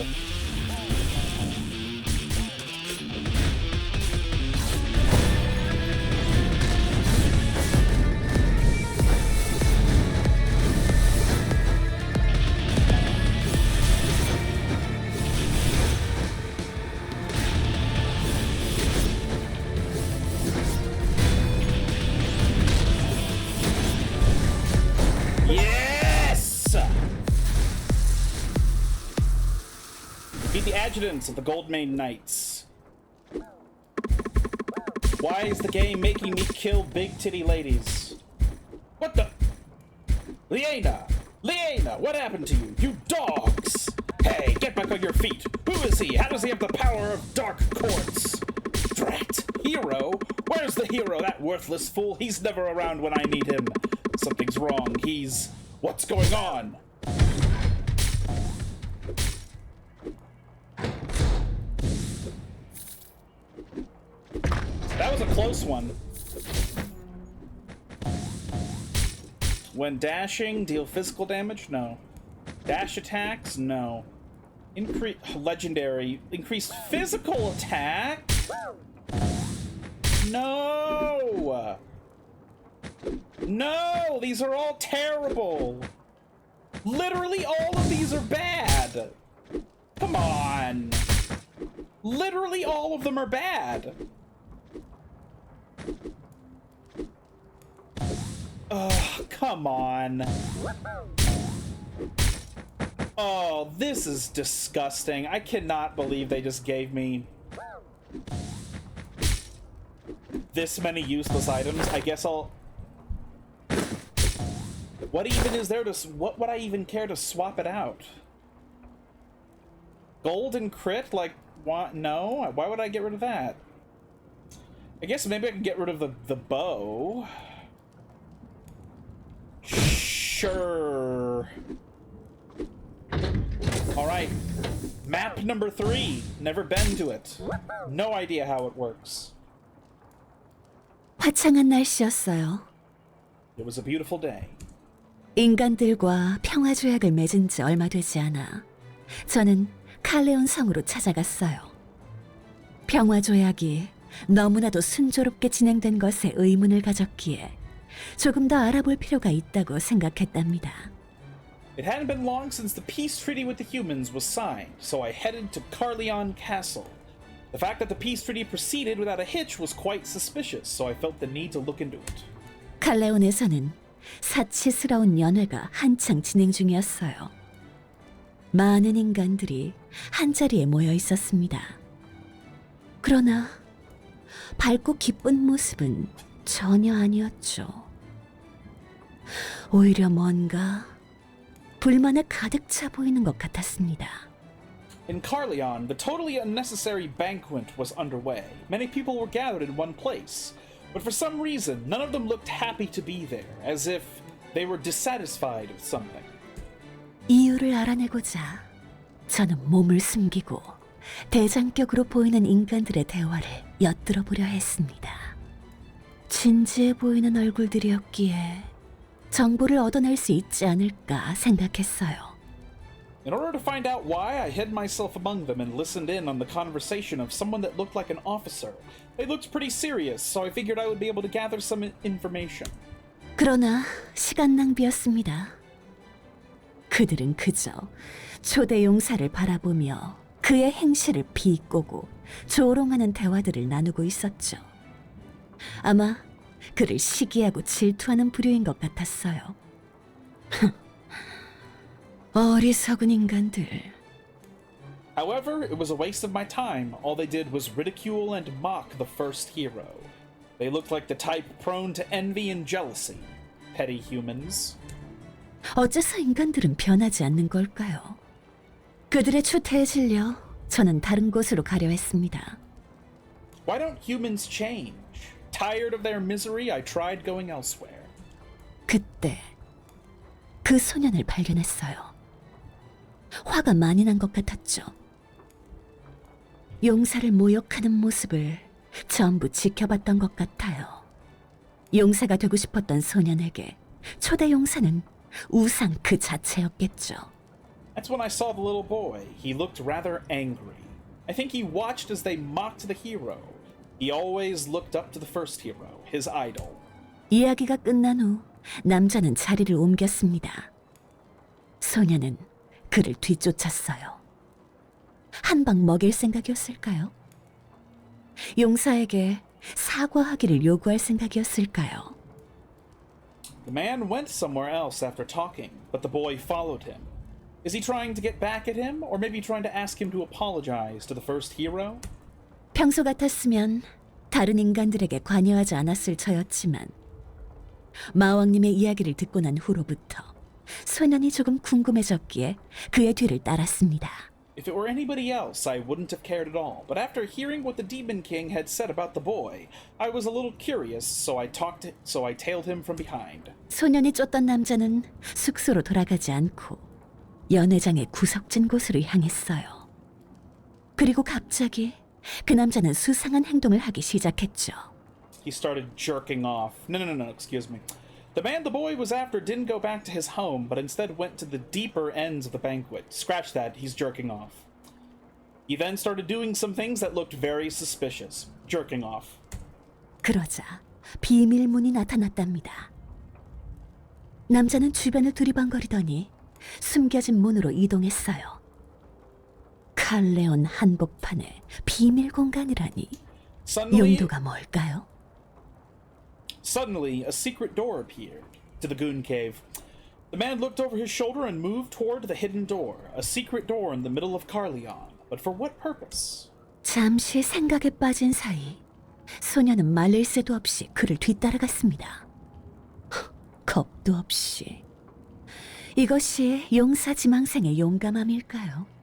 Adjutants of the Goldmane Knights. Why is the game making me kill big titty ladies? What the? Liena! Liena! What happened to you? You dogs! Hey, get back on your feet! Who is he? How does he have the power of dark courts? Drat! Hero? Where's the hero? That worthless fool? He's never around when I need him. Something's wrong. He's... What's going on? That was a close one. When dashing, deal physical damage? No. Dash attacks? No. Legendary. Increased physical attack? No! No! These are all terrible! Literally all of these are bad! Come on! Literally all of them are bad! Oh, come on. Oh, this is disgusting. I cannot believe they just gave me this many useless items. I guess I'll... What even is there to... What would I even care to swap it out? Gold and crit? Like, what? No? Why would I get rid of that? I guess maybe I can get rid of the bow. Sure. Alright. Map number 3. Never been to it. No idea how it works.
화창한 날씨였어요.
It was a beautiful day.
인간들과 평화 조약을 맺은 지 얼마 되지 않아 저는 칼레온 성으로 찾아갔어요. 평화 조약이 너무나도 순조롭게 진행된 것에 의문을 가졌기에 조금 더 알아볼 필요가 있다고 생각했답니다.
It hadn't been long since the peace treaty with the humans was signed, so I headed to Carleon Castle. The fact that the peace treaty proceeded without a hitch was quite suspicious, so I felt the need to look into it.
칼레온에서는 사치스러운 연회가 한창 진행 중이었어요. 많은 인간들이 한자리에 모여 있었습니다. 그러나 밝고 기쁜 모습은 전혀 아니었죠. 오히려 뭔가 불만에 가득 차 보이는 것 같았습니다.
In Carleon, the totally unnecessary banquet was underway. Many people were gathered in one place, but for some reason, none of them looked happy to be there, as if they were dissatisfied with something.
이유를 알아내고자 저는 몸을 숨기고 대장격으로 보이는 인간들의 대화를 엿들어 보려 했습니다. 진지해 보이는 얼굴들이었기에 정보를 얻어낼 수 있지 않을까 생각했어요.
In order to find out why, I hid myself among them and listened in on the conversation of someone that looked like an officer. They looked pretty serious, so I figured I would be able to gather some information.
그러나 시간 낭비였습니다. 그들은 그저 초대 용사를 바라보며 그의 행실을 비꼬고 조롱하는 대화들을 나누고 있었죠. 아마 그를 시기하고 질투하는 부류인 것 같았어요. 어리석은 인간들.
However, it was a waste of my time. All they did was ridicule and mock the first hero. They looked like the type prone to envy and jealousy. Petty humans.
어째서 인간들은 변하지 않는 걸까요? 그들의 추태에 질려 저는 다른 곳으로 가려 했습니다.
Why don't humans change? Tired of their misery, I tried going elsewhere.
그때 그 소년을 발견했어요. 화가 많이 난 것 같았죠. 용사를 모욕하는 모습을 전부 지켜봤던 것 같아요. 용사가 되고 싶었던 소년에게 초대 용사는 우상 그 자체였겠죠.
That's when I saw the little boy. He looked rather angry. I think he watched as they mocked the hero. He always looked up to the first hero, his idol.
이야기가 끝난 후 남자는 자리를 옮겼습니다. 소년은 그를 뒤쫓았어요. 한 방 먹일 생각이었을까요? 용사에게 사과하기를 요구할 생각이었을까요?
The man went somewhere else after talking, but the boy followed him. Is he trying to get back at him, or maybe trying to ask him to apologize to the first hero?
평소 같았으면 다른 인간들에게 관여하지 않았을 저였지만 마왕님의 이야기를 듣고 난 후로부터 소년이 조금 궁금해졌기에 그의 뒤를 따랐습니다.
If it were anybody else, I wouldn't have cared at all. But after hearing what the Demon King had said about the boy, I was a little curious, so I tailed him from behind.
소년이 쫓던 남자는 숙소로 돌아가지 않고 연회장의 구석진 곳으로 향했어요. 그리고 갑자기 그 남자는 수상한 행동을 하기 시작했죠.
He started jerking off. No, excuse me. The man the boy was after didn't go back to his home, but instead went to the deeper ends of the banquet. Scratch that, he's jerking off. He then started doing some things that looked very suspicious. Jerking off.
그러자 비밀문이 나타났답니다. 남자는 주변을 두리번거리더니 숨겨진 문으로 이동했어요. 칼레온 한복판에 비밀 공간이라니 용도가 뭘까요?
Suddenly, a secret door appeared to the goon cave. The man looked over his shoulder and moved toward the hidden door, a secret door in the middle of Carleon. But for what purpose?
잠시 생각에 빠진 사이 소녀는 말릴 새도 없이 그를 뒤따라갔습니다. 겁도 없이. 이것이 용사 지망생의 용감함일까요?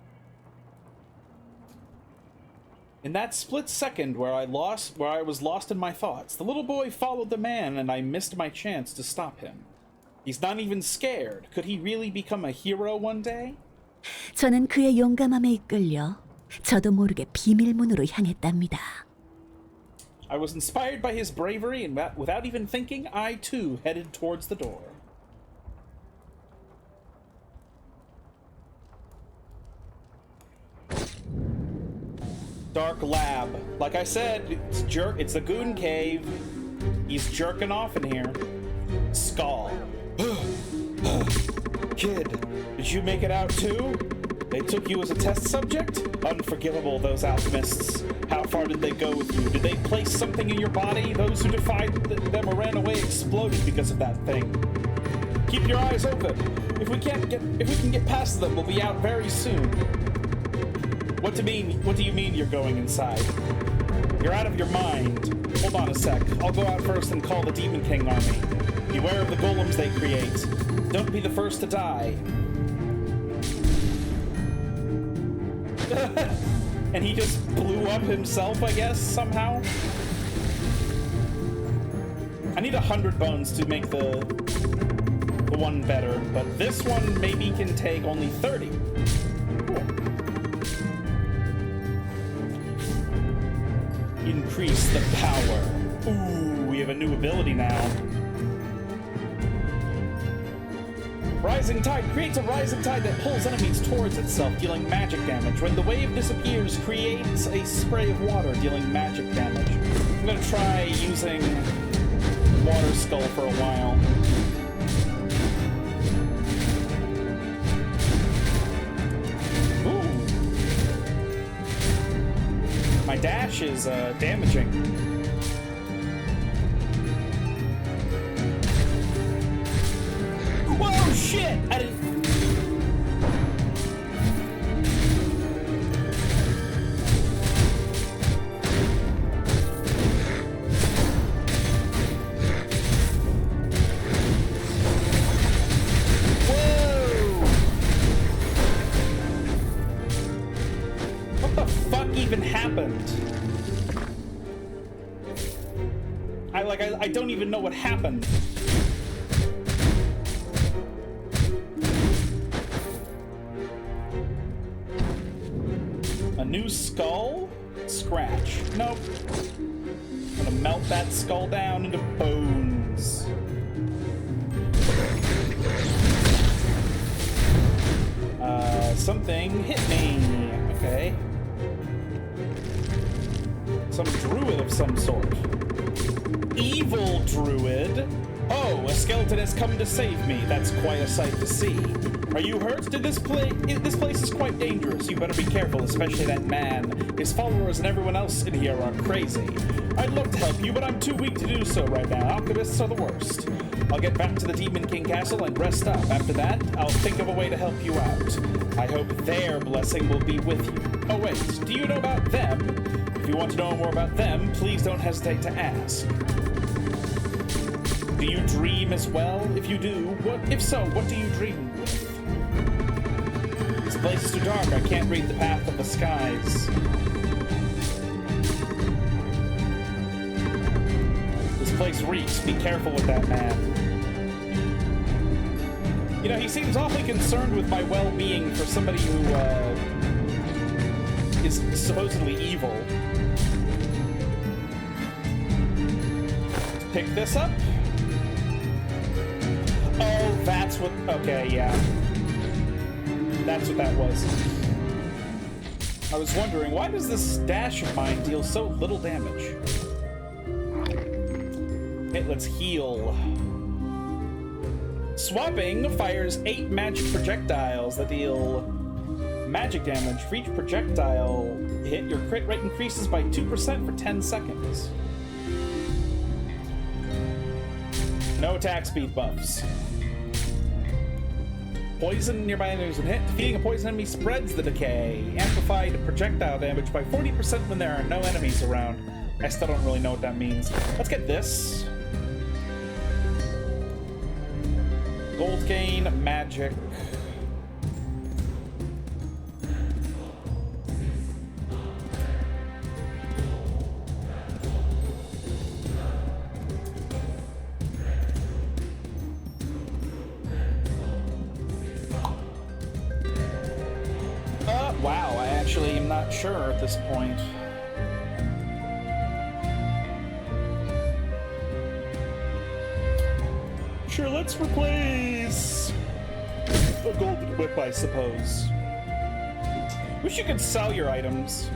In that split second where I was lost in my thoughts, the little boy followed the man and I missed my chance to stop him. He's not even scared. Could he really become a hero one day?
저는 그의 용감함에 이끌려 저도 모르게 비밀문으로 향했답니다.
I was inspired by his bravery and without even thinking, I too headed towards the door. Dark lab. Like I said, it's the goon cave. He's jerking off in here. Skul. Kid, did you make it out too? They took you as a test subject? Unforgivable, those alchemists. How far did they go with you? Did they place something in your body? Those who defied them or ran away exploded because of that thing. Keep your eyes open. If we can get past them, we'll be out very soon. What do you mean you're going inside? You're out of your mind. Hold on a sec. I'll go out first and call the Demon King army. Beware of the golems they create. Don't be the first to die. And he just blew up himself, I guess, somehow. I need 100 bones to make the one better, but this one maybe can take only 30. Cool. Increase the power. Ooh, we have a new ability now. Rising Tide creates a rising tide that pulls enemies towards itself, dealing magic damage. When the wave disappears, creates a spray of water, dealing magic damage. I'm gonna try using Water Skull for a while. Ooh. My dash is damaging. Whoa, shit! I didn't... Whoa! What the fuck even happened? I don't even know what happened. A new skull? Scratch. Nope. I'm gonna melt that skull down into bones. Something hit me. Okay. Some druid of some sort. Evil druid? Oh, a skeleton has come to save me. That's quite a sight to see. Are you hurt? This place is quite dangerous. You better be careful, especially that man. His followers and everyone else in here are crazy. I'd love to help you, but I'm too weak to do so right now. Alchemists are the worst. I'll get back to the Demon King Castle and rest up. After that, I'll think of a way to help you out. I hope their blessing will be with you. Oh wait, do you know about them? If you want to know more about them, please don't hesitate to ask. Do you dream as well? If you do, if so, what do you dream with? This place is too dark. I can't read the path of the skies. This place reeks. Be careful with that man. You know, he seems awfully concerned with my well-being for somebody who, is supposedly evil. Pick this up. Oh, that's what... Okay, yeah. That's what that was. I was wondering, why does this dash of mine deal so little damage? Okay, let's heal. Swapping fires 8 magic projectiles that deal magic damage. For each projectile hit, your crit rate increases by 2% for 10 seconds. No attack speed buffs. Poison nearby enemies when hit. Defeating a poison enemy spreads the decay. Amplified projectile damage by 40% when there are no enemies around. I still don't really know what that means. Let's get this. Gold gain, magic. Wow, I actually am not sure at this point. Sure, let's replace a golden whip, I suppose. Wish you could sell your items.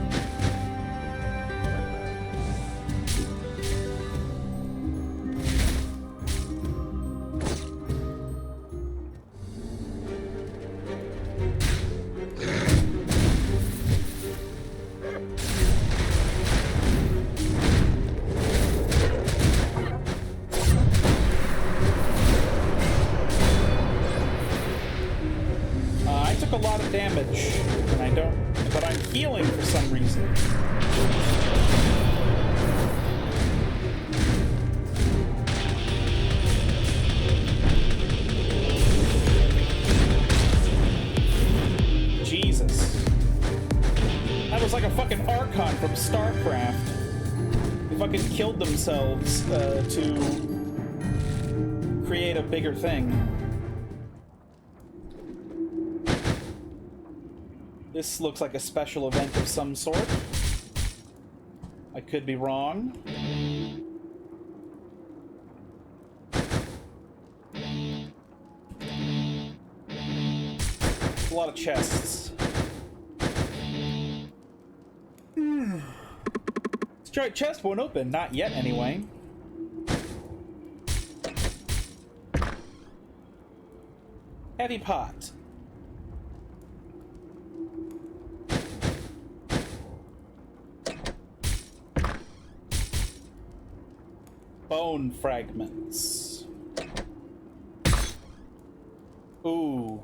A lot of damage, and I don't, but I'm healing for some reason. Jesus. That was like a fucking Archon from StarCraft. They fucking killed themselves to create a bigger thing. This looks like a special event of some sort. I could be wrong. A lot of chests. This giant chest won't open. Not yet, anyway. Heavy pot. Bone fragments. Ooh.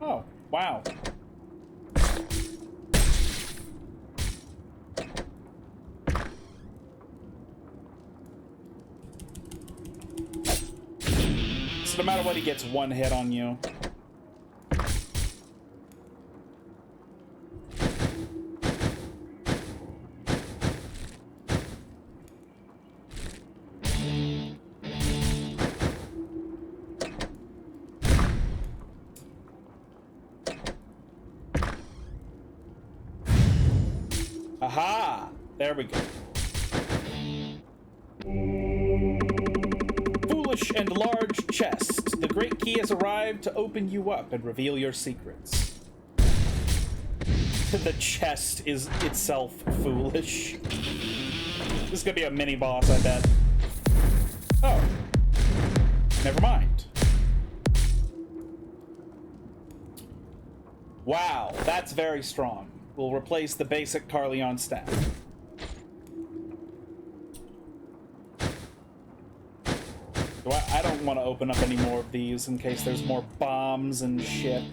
Oh, wow. So no matter what, he gets one hit on you. Aha! There we go. Foolish and large chest. The great key has arrived to open you up and reveal your secrets. The chest is itself foolish. This is gonna be a mini boss, I bet. Oh. Never mind. Wow, that's very strong. We'll replace the basic Carleon staff. I don't want to open up any more of these in case there's more bombs and shit.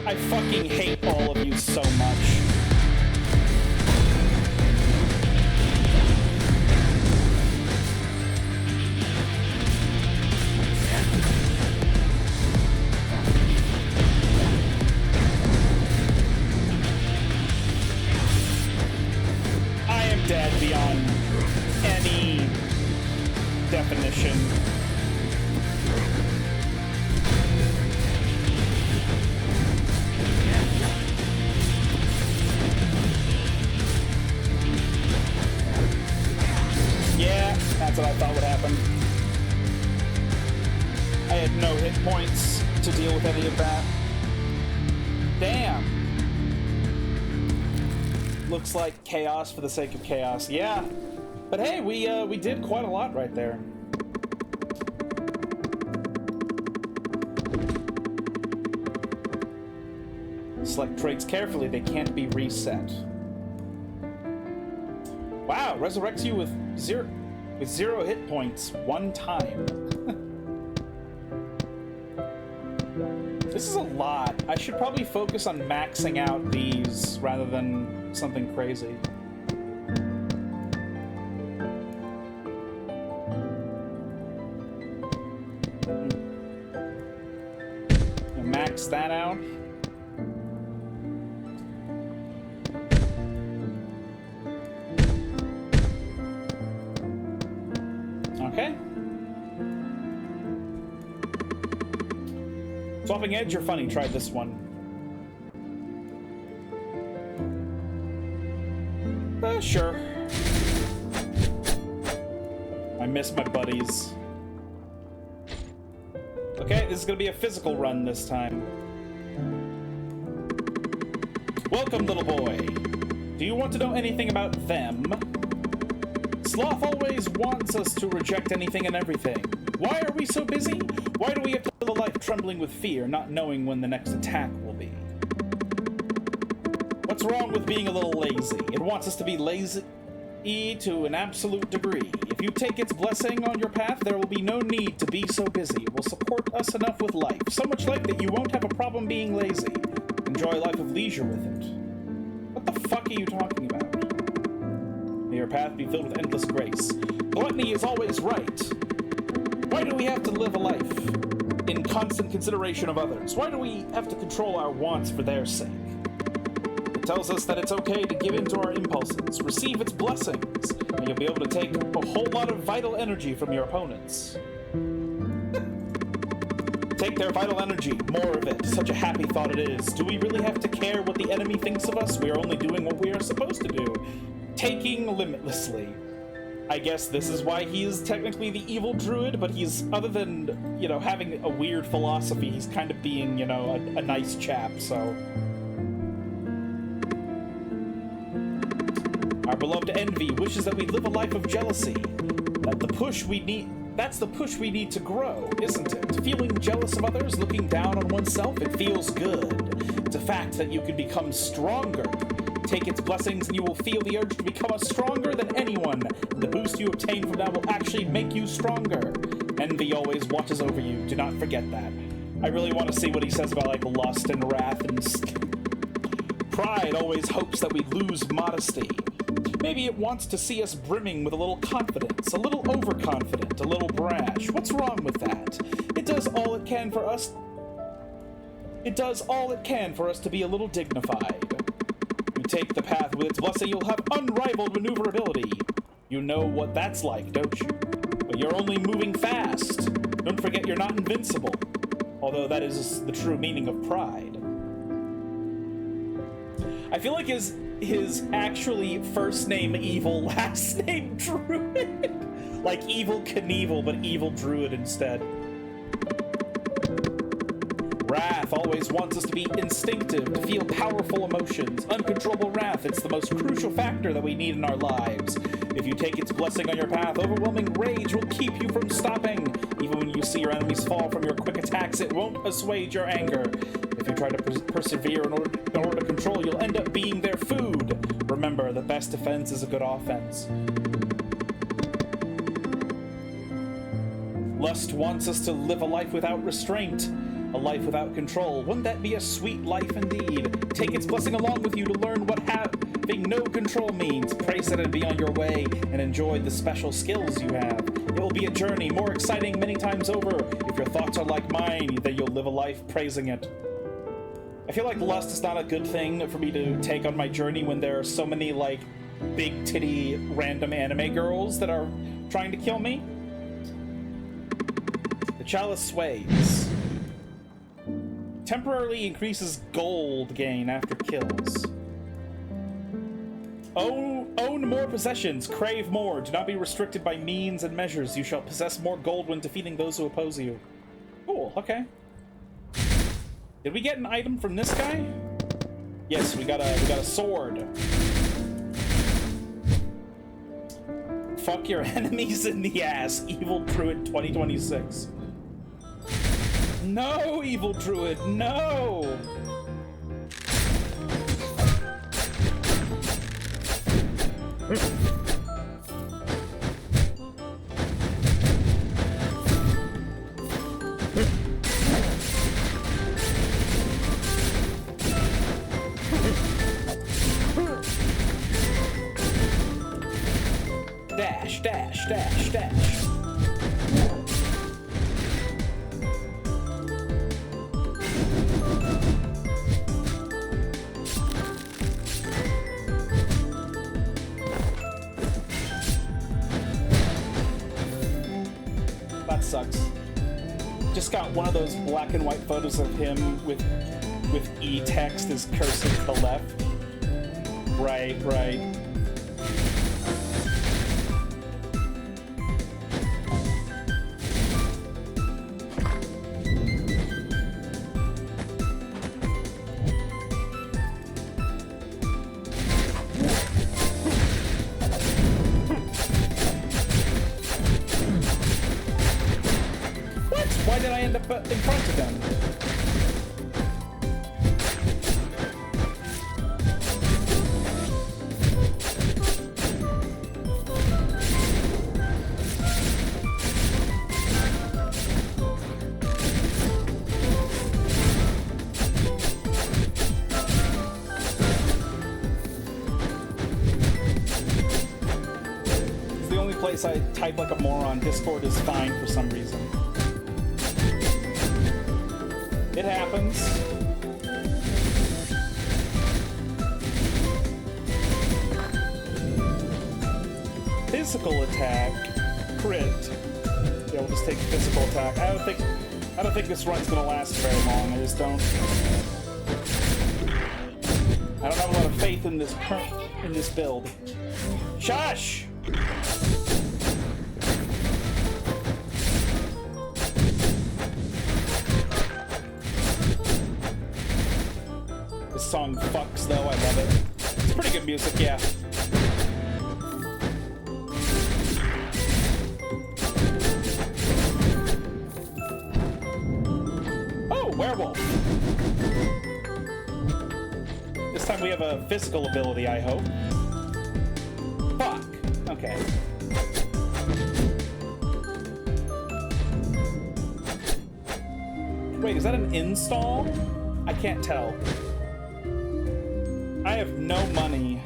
I fucking hate all of you so much. Dead beyond any definition. Yeah, that's what I thought would happen. I had no hit points to deal with any of that. Damn. Looks like chaos for the sake of chaos. Yeah, but hey, we did quite a lot right there. Select traits carefully; they can't be reset. Wow, resurrects you with zero hit points one time. This is a lot. I should probably focus on maxing out these rather than something crazy. Max that out. Okay. Swapping edge or funny? Try this one. Sure. I miss my buddies. Okay, this is gonna be a physical run this time. Welcome, little boy. Do you want to know anything about them? Sloth always wants us to reject anything and everything. Why are we so busy? Why do we have to live a life trembling with fear, not knowing when the next attack will be? What's wrong with being a little lazy? It wants us to be lazy to an absolute degree. If you take its blessing on your path, there will be no need to be so busy. It will support us enough with life. So much life that you won't have a problem being lazy. Enjoy a life of leisure with it. What the fuck are you talking about? May your path be filled with endless grace. Gluttony is always right. Why do we have to live a life? in constant consideration of others? Why do we have to control our wants for their sake? It tells us that it's okay to give in to our impulses, receive its blessings, and you'll be able to take a whole lot of vital energy from your opponents. Take their vital energy, more of it. Such a happy thought it is. Do we really have to care what the enemy thinks of us? We are only doing what we are supposed to do. Taking limitlessly. I guess this is why he is technically the evil druid, but he's, other than, you know, having a weird philosophy, he's kind of being, you know, a nice chap, so. Our beloved Envy wishes that we live a life of jealousy. That's the push we need to grow, isn't it? Feeling jealous of others, looking down on oneself, it feels good. It's a fact that you can become stronger. Take its blessings and you will feel the urge to become stronger than anyone. The boost you obtain from that will actually make you stronger. Envy always watches over you. Do not forget that. I really want to see what he says about, like, lust and wrath and pride always hopes that we lose modesty. Maybe it wants to see us brimming with a little confidence, a little overconfident, a little brash. What's wrong with that? It does all it can for us. It does all it can for us to be a little dignified. You take the path with its blessing, you'll have unrivaled maneuverability. You know what that's like, don't you? But you're only moving fast. Don't forget you're not invincible. Although that is the true meaning of pride. I feel like his actually first name Evil, last name Druid. Like Evil Knievel, but Evil Druid instead. Wrath always wants us to be instinctive, to feel powerful emotions. Uncontrollable wrath, it's the most crucial factor that we need in our lives. If you take its blessing on your path, overwhelming rage will keep you from stopping. Even when you see your enemies fall from your quick attacks, it won't assuage your anger. If you try to persevere in order to control, you'll end up being their food. Remember, the best defense is a good offense. Lust wants us to live a life without restraint, a life without control. Wouldn't that be a sweet life indeed? Take its blessing along with you to learn what having no control means. Praise it and be on your way, and enjoy the special skills you have. It will be a journey, more exciting many times over. If your thoughts are like mine, then you'll live a life praising it. I feel like lust is not a good thing for me to take on my journey when there are so many, like, big titty random anime girls that are trying to kill me. The chalice sways. Temporarily increases gold gain after kills. Own more possessions, crave more. Do not be restricted by means and measures. You shall possess more gold when defeating those who oppose you. Cool, okay. Did we get an item from this guy? Yes, we got a sword. Fuck your enemies in the ass, Evil Druid 2026. No, Evil Druid, no! Dash, dash, dash, dash. That sucks. Just got one of those black and white photos of him with E text as cursor to the left. Right, right. Why did I end up in front of them? It's the only place I type like a moron. Discord is fine for some reason. It happens. Physical attack. Crit. Yeah, we'll just take physical attack. I don't think this run's gonna last very long. I just don't. I don't have a lot of faith in this build. Shush! This song fucks though, I love it. It's pretty good music, yeah. Oh, werewolf! This time we have a physical ability, I hope. Fuck! Okay. Wait, is that an install? I can't tell. I have no money.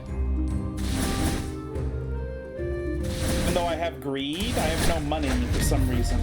Even though I have greed, I have no money for some reason.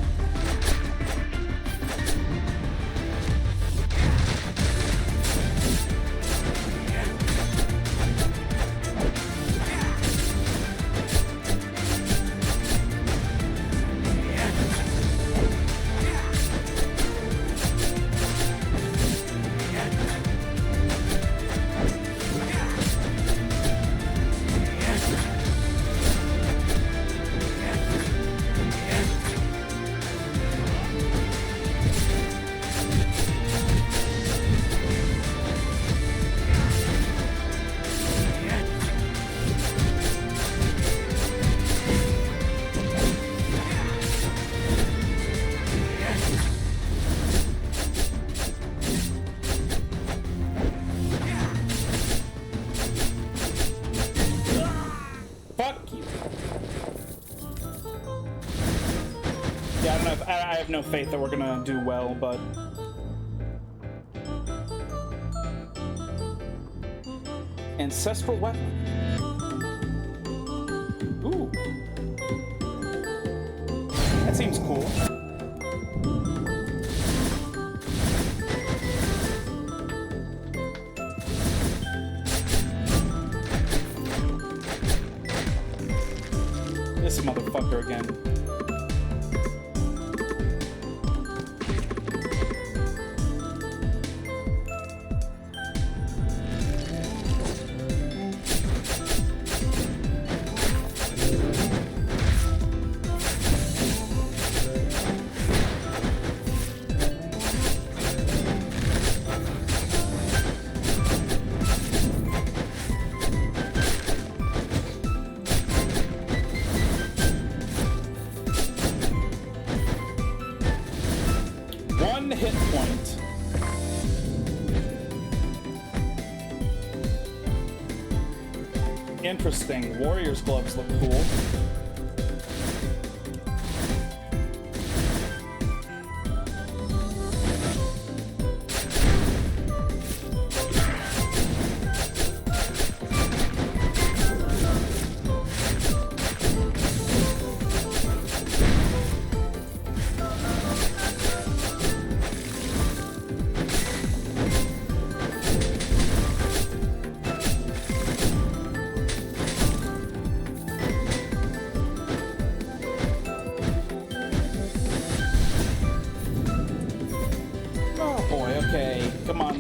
I have no faith that we're gonna do well, but... Ancestral weapon. Ooh. That seems cool. This motherfucker again. One hit point. Interesting. Warrior's gloves look cool. Okay, come on.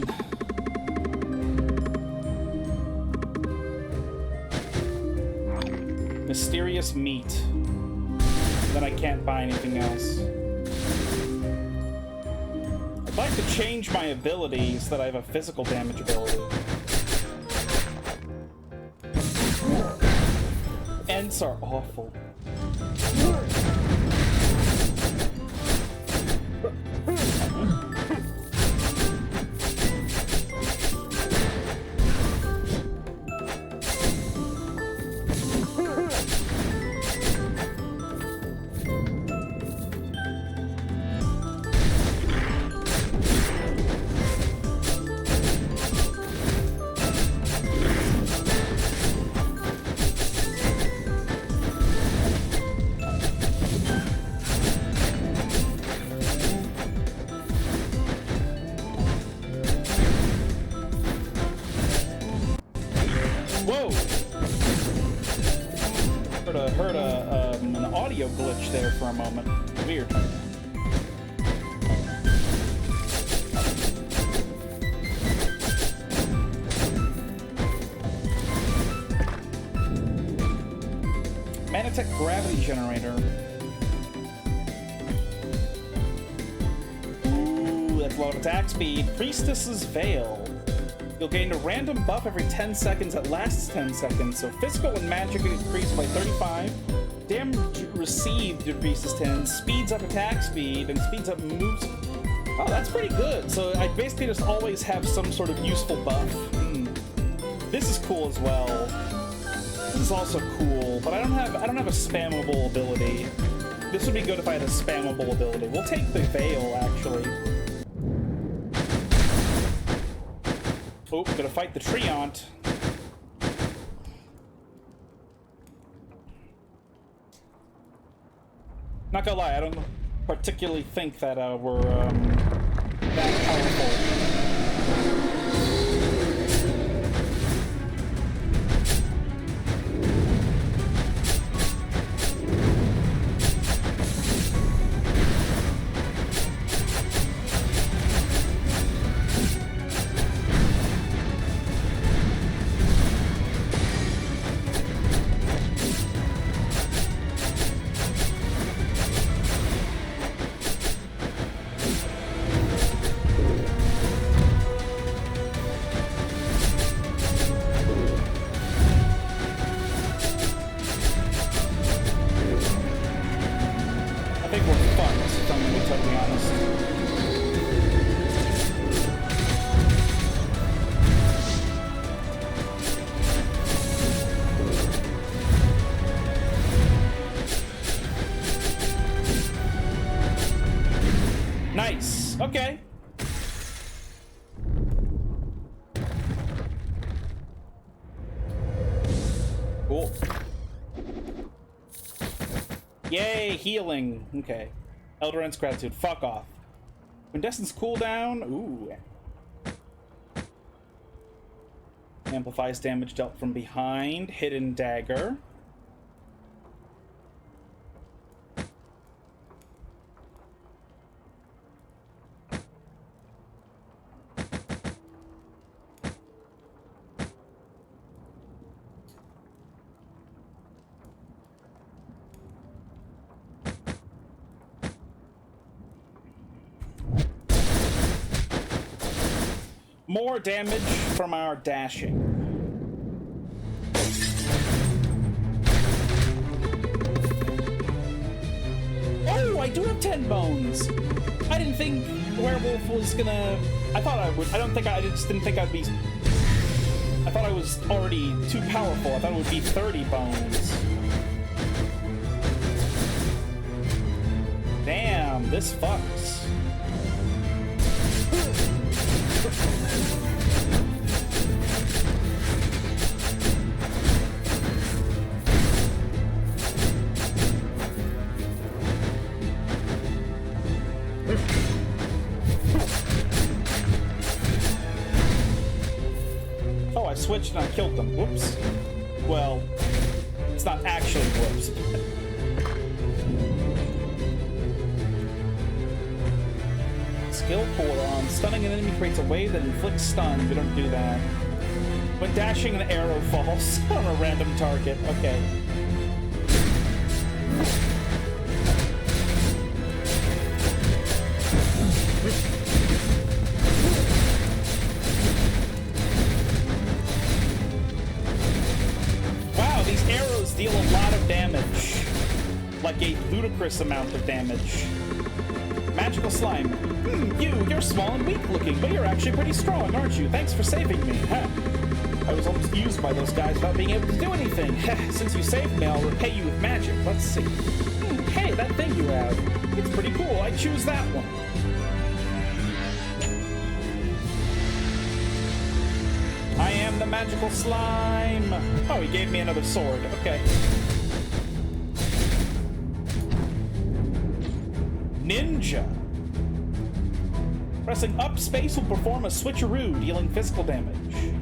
Mysterious meat. Then I can't buy anything else. I'd like to change my ability so that I have a physical damage ability. Ents are awful. heard an audio glitch there for a moment. Weird. Manatech gravity generator. Ooh, that's low attack speed. Priestess's Veil. You'll gain a random buff every 10 seconds that lasts 10 seconds, so physical and magic increase by 35. Damage received decreases 10, speeds up attack speed, and speeds up moves. Oh, that's pretty good. So I basically just always have some sort of useful buff. This is cool as well. This is also cool, but I don't have a spammable ability. This would be good if I had a spammable ability. We'll take the Veil, actually. Oh, gonna fight the Treant. Not gonna lie, I don't particularly think that we're that powerful. Nice. Okay. Cool. Yay, healing. Okay. Eldoran's gratitude. Fuck off. Quintessence cooldown. Ooh. Amplifies damage dealt from behind. Hidden dagger. More damage from our dashing. Oh, I do have 10 bones. I didn't think werewolf was gonna. I thought I would. I just didn't think I'd be. I thought I was already too powerful. I thought it would be 30 bones. Damn, this fucks. Oh, I switched and I killed them. Whoops. Well, it's not actually whoops. Skill pour on. Stunning an enemy creates a wave that inflicts stun. We don't do that. When dashing, an arrow falls on a random target. Okay. Wow, these arrows deal a lot of damage. Like a ludicrous amount of damage. Magical slime. You're small and weak looking, but you're actually pretty strong, aren't you? Thanks for saving me. Huh. I was almost used by those guys without being able to do anything. Since you saved me, I'll repay you with magic. Let's see. Hey, that thing you have. It's pretty cool. I choose that one. I am the magical slime. Oh, he gave me another sword. Okay. Ninja. Pressing up space will perform a switcheroo, dealing physical damage.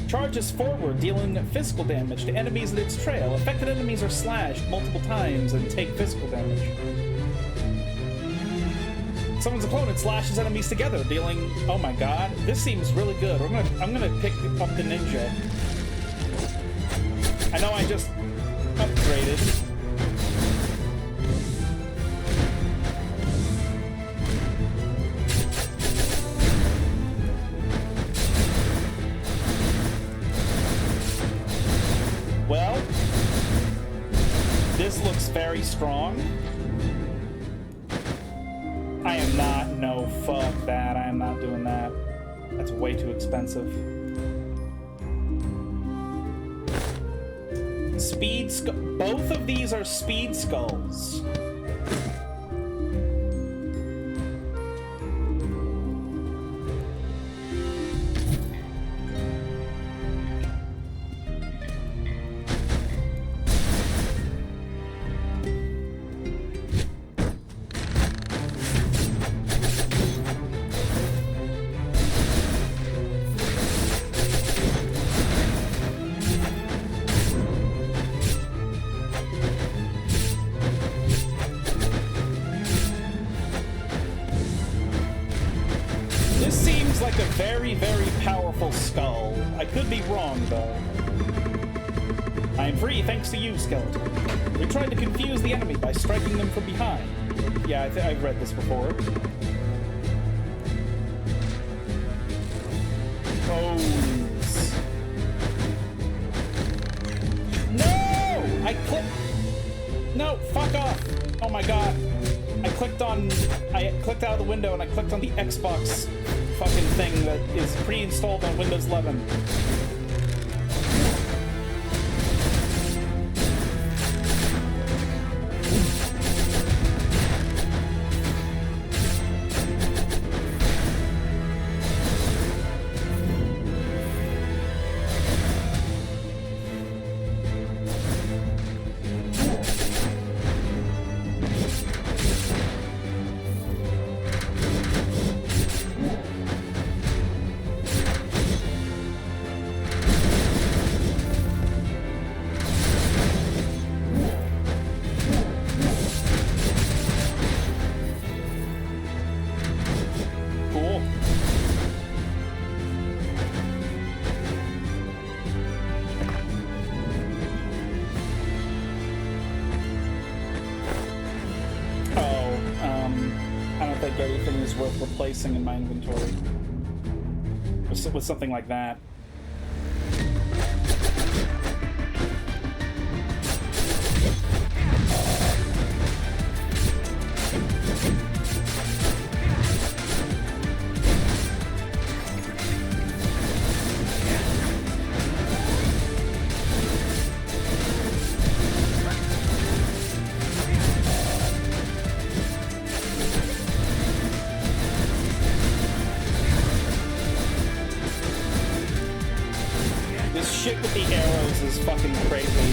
Charges forward, dealing physical damage to enemies in its trail. Affected enemies are slashed multiple times and take physical damage. Someone's opponent slashes enemies together, dealing... Oh my god, this seems really good. I'm gonna pick up the ninja. I know I just upgraded. Well, this looks very strong. I am not, no, fuck that. I am not doing that. That's way too expensive. Both of these are speed skulls. Like a very, very powerful skull. I could be wrong, though. I am free thanks to you, skeleton. We tried to confuse the enemy by striking them from behind. Yeah, I've read this before. Pose. No! I clicked... No, fuck off! Oh my god. I clicked out of the window and I clicked on the Xbox fucking thing that is pre-installed on Windows 11. Everything is worth replacing in my inventory with something like that. Shit with the arrows is fucking crazy.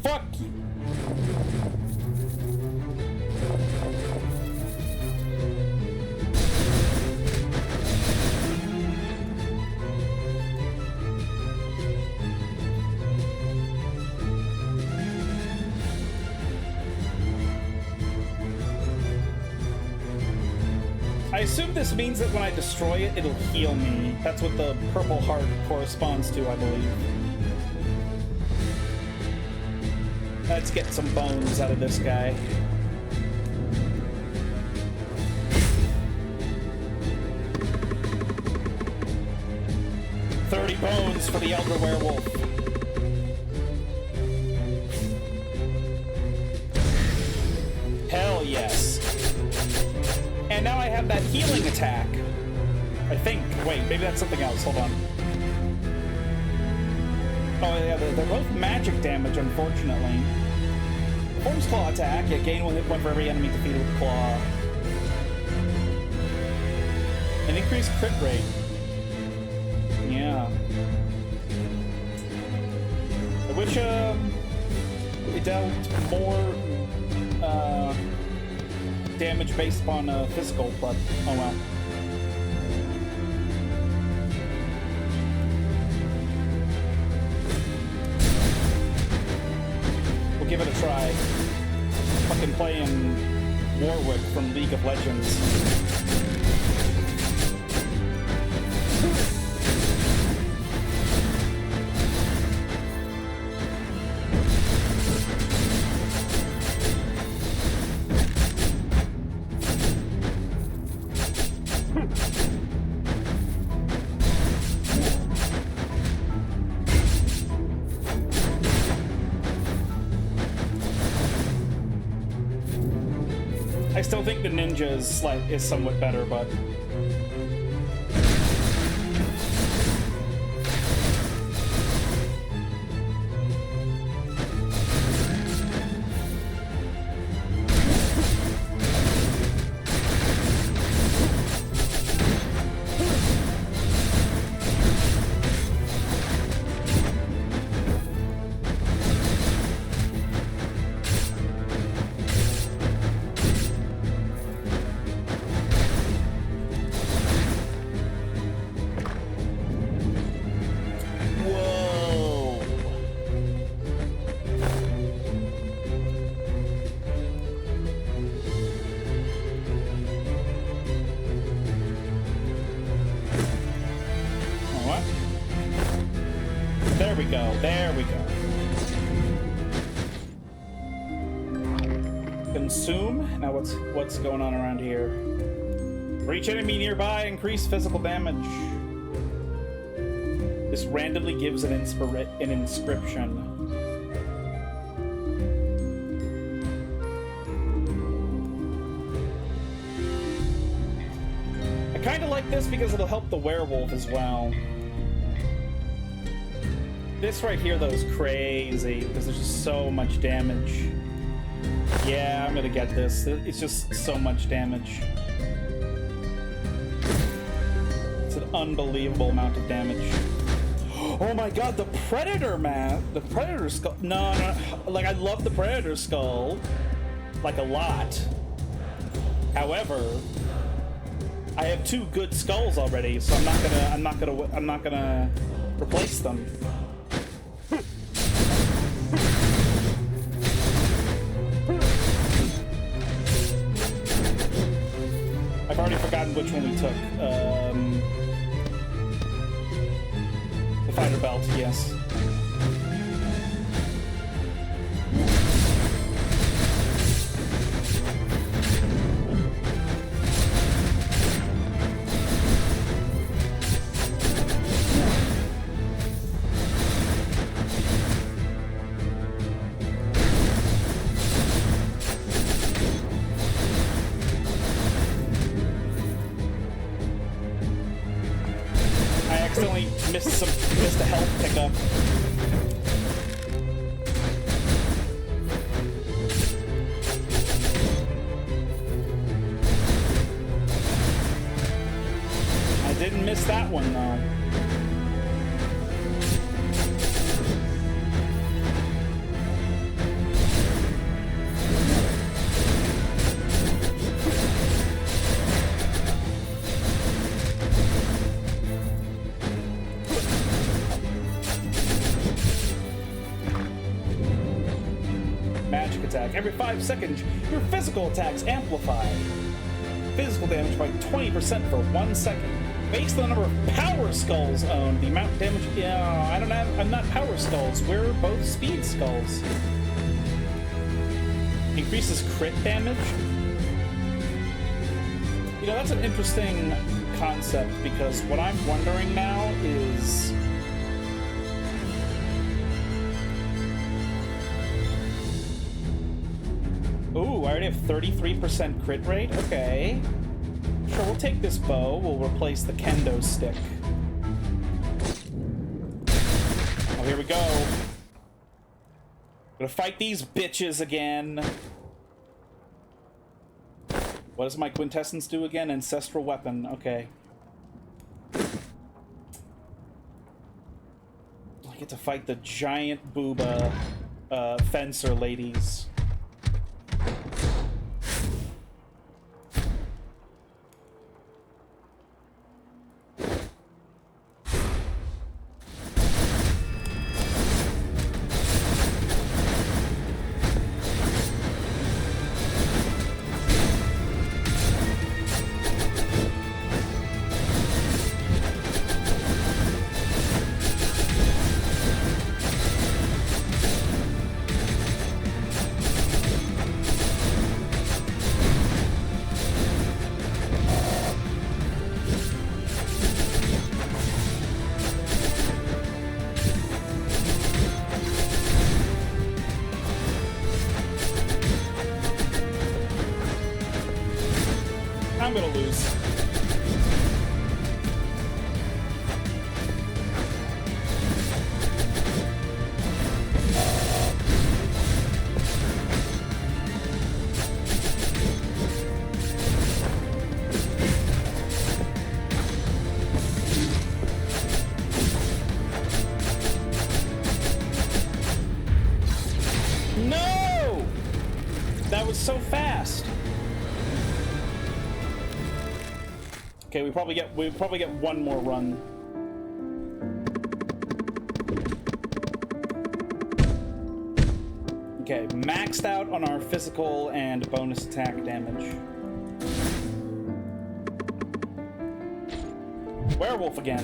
Fuck you. I assume this means that when I destroy it, it'll heal me. That's what the purple heart corresponds to, I believe. Let's get some bones out of this guy. $30 bones for the Elder Werewolf. Hell yes. And now I have that healing attack. I think. Wait, maybe that's something else. Hold on. Oh, yeah, they're both magic damage, unfortunately. Form's Claw attack. Yeah, gain 1 hit point for every enemy defeated with Claw. increased crit rate. Yeah. I wish it dealt more damage based upon physical, but oh well. We'll give it a try. Fucking playing Warwick from League of Legends. I still think the ninja is somewhat better, but there we go. Consume. Now what's going on around here? Reach enemy nearby, increase physical damage. This randomly gives an inscription. I kind of like this because it'll help the werewolf as well. This right here, though, is crazy because there's just so much damage. Yeah, I'm gonna get this. It's just so much damage. It's an unbelievable amount of damage. Oh my god, the Predator, man! The Predator skull. No, like, I love the Predator skull, like, a lot. However, I have 2 good skulls already, so I'm not gonna replace them. I've already forgotten which one we took. The fighter belt, yes. Missed a health pickup. I didn't miss that one though. Attack. Every 5 seconds, your physical attacks amplify. Physical damage by 20% for 1 second. Based on the number of power skulls owned, the amount of damage. Yeah, I'm not power skulls. We're both speed skulls. Increases crit damage. You know, that's an interesting concept because what I'm wondering now is. Ooh, I already have 33% crit rate? Okay. Sure, we'll take this bow. We'll replace the kendo stick. Oh, here we go. Gonna fight these bitches again. What does my quintessence do again? Ancestral weapon. Okay. get to fight the giant booba fencer ladies. I'm gonna lose. No! That was so fast. Okay, we probably get one more run. Okay, maxed out on our physical and bonus attack damage. Werewolf again.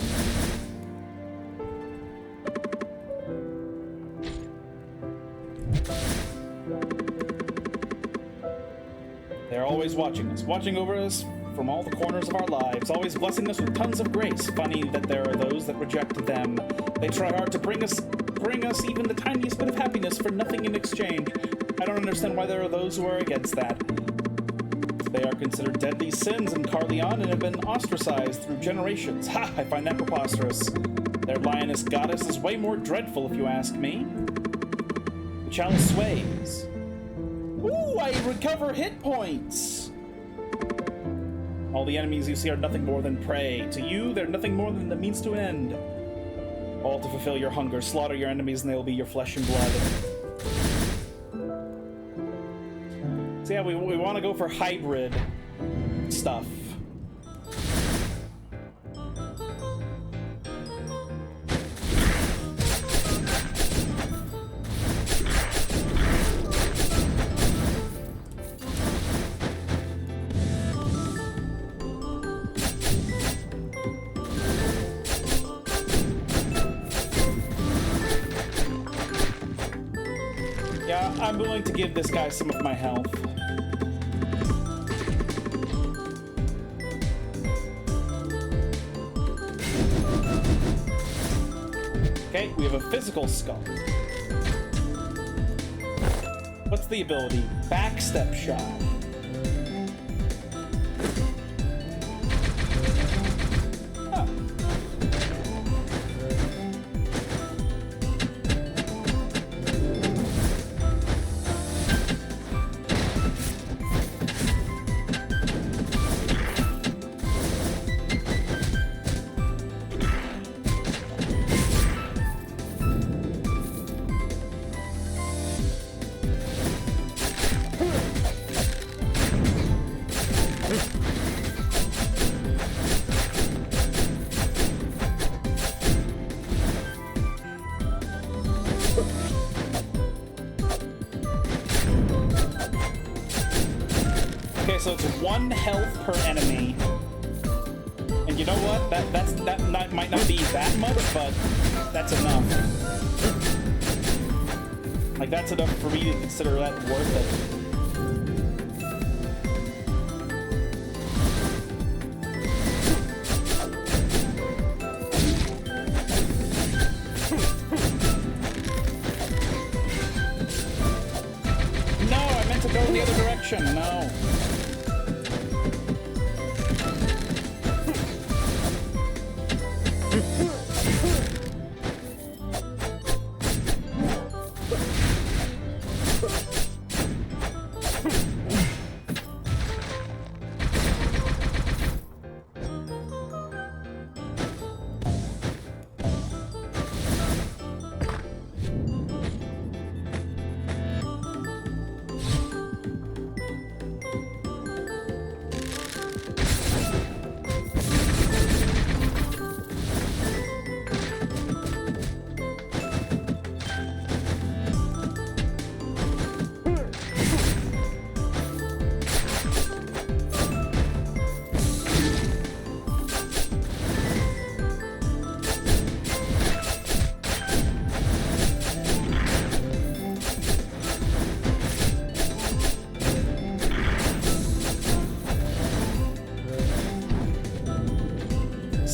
They're always watching us, watching over us from all the corners of our lives, always blessing us with tons of grace. Funny that there are those that reject them. They try hard to bring us even the tiniest bit of happiness for nothing in exchange. I don't understand why there are those who are against that. They are considered deadly sins in Carleon and have been ostracized through generations. Ha! I find that preposterous. Their lioness goddess is way more dreadful, if you ask me. The chalice sways. Ooh, I recover hit points! All the enemies you see are nothing more than prey. To you, they're nothing more than the means to an end. All to fulfill your hunger. Slaughter your enemies and they will be your flesh and blood. So yeah, we want to go for hybrid stuff. Yeah, I'm willing to give this guy some of my health. Okay, we have a physical skull. What's the ability? Backstep shot. Huh. Okay, so it's 1 health per enemy. And you know what? That might not be that much, but that's enough. Like, that's enough for me to consider that worth it. No, I meant to go in the other direction. No.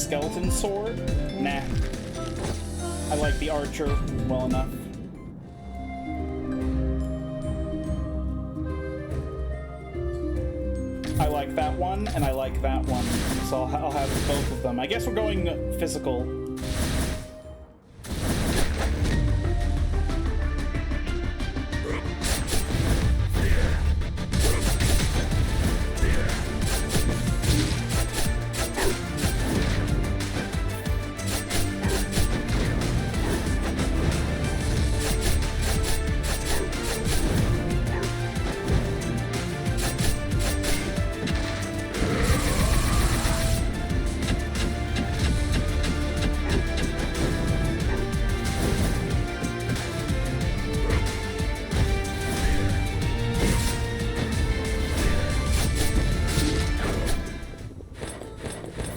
skeleton sword? Nah. I like the archer well enough. I like that one, and I like that one. So I'll have both of them. I guess we're going physical.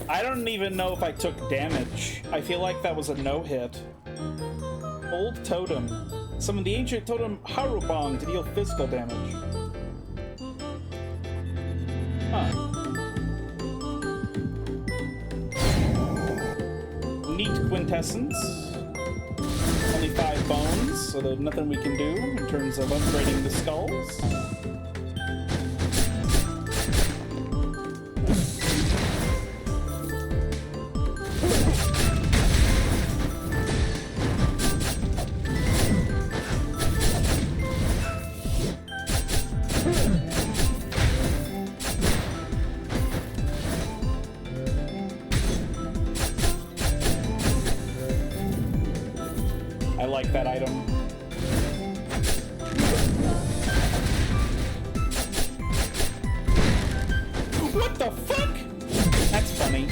I don't even know if I took damage. I feel like that was a no-hit. Old totem. Summon the ancient totem Harubong to deal physical damage. Huh. Neat quintessence. Only 5 bones, so there's nothing we can do in terms of upgrading the skulls. I like that item. What the fuck? That's funny.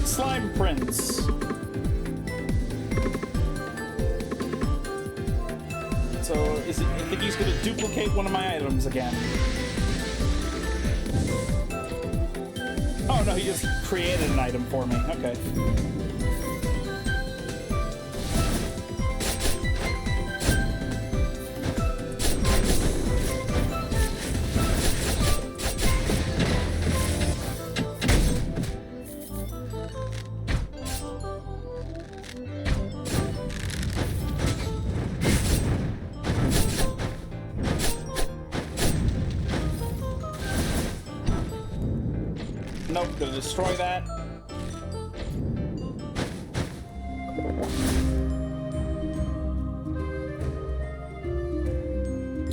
Slime Prince. So, is it, I think he's going to duplicate one of my items again. Oh no, he just created an item for me. Okay. Nope, gonna destroy that.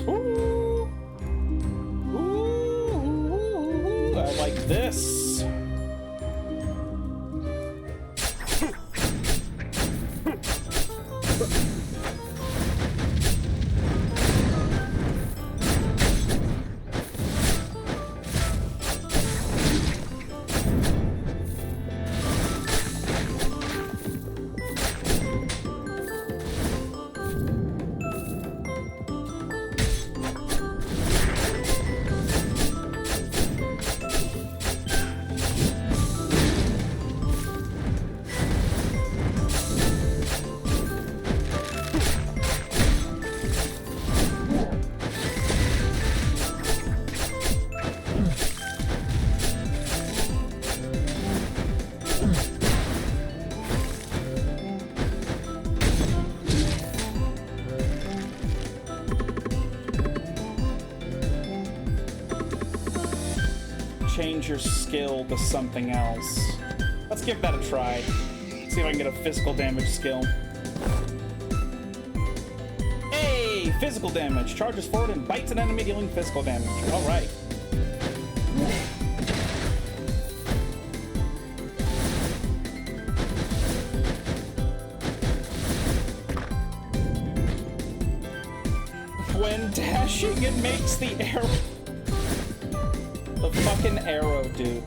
Ooh. Ooh. I like this. Change your skill to something else. Let's give that a try. See if I can get a physical damage skill. Hey! Physical damage. Charges forward and bites an enemy, dealing physical damage. Alright. When dashing, it makes the arrow... The fucking arrow, dude.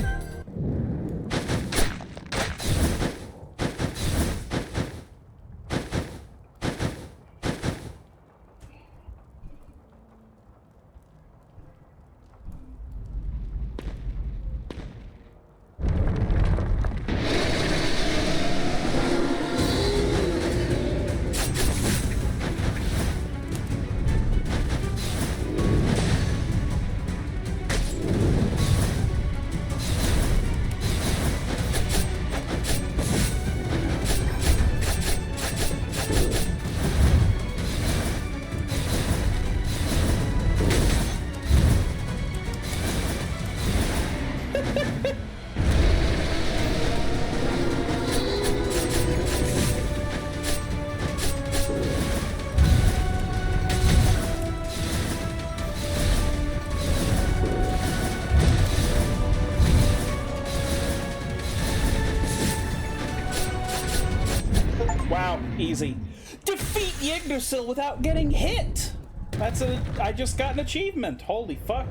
Wow, easy. Defeat Yggdrasil without getting hit! I just got an achievement. Holy fuck.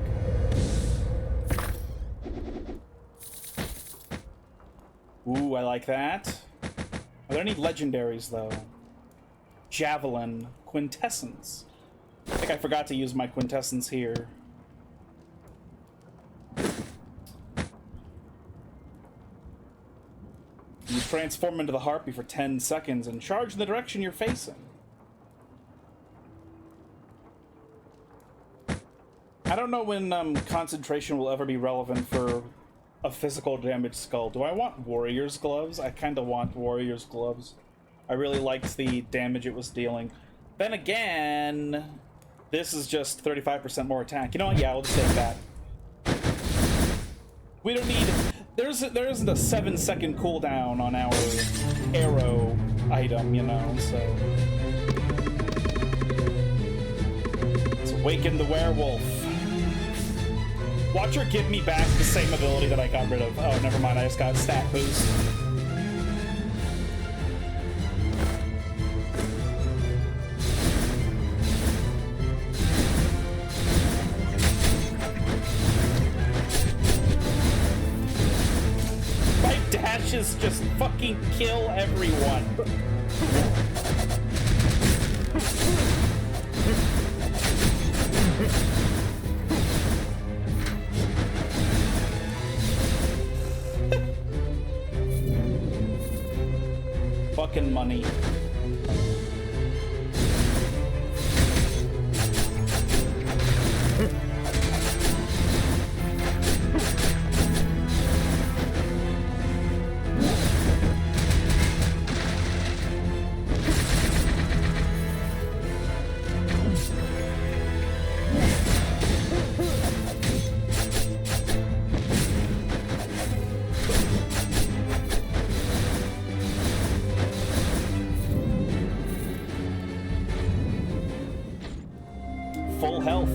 Ooh, I like that. Are there any legendaries, though? Javelin. Quintessence. I think I forgot to use my quintessence here. You transform into the harpy for 10 seconds and charge in the direction you're facing. I don't know when concentration will ever be relevant for a physical damage skull. Do I want warrior's gloves? I kind of want warrior's gloves. I really liked the damage it was dealing. Then again, this is just 35% more attack. You know what? Yeah, we'll just take that. We don't need... There isn't a 7-second cooldown on our arrow item, you know, so... Let's awaken the werewolf. Watch her give me back the same ability that I got rid of. Oh, never mind, I just got a stat boost. My dashes just fucking kill everyone. Fucking money. Full health.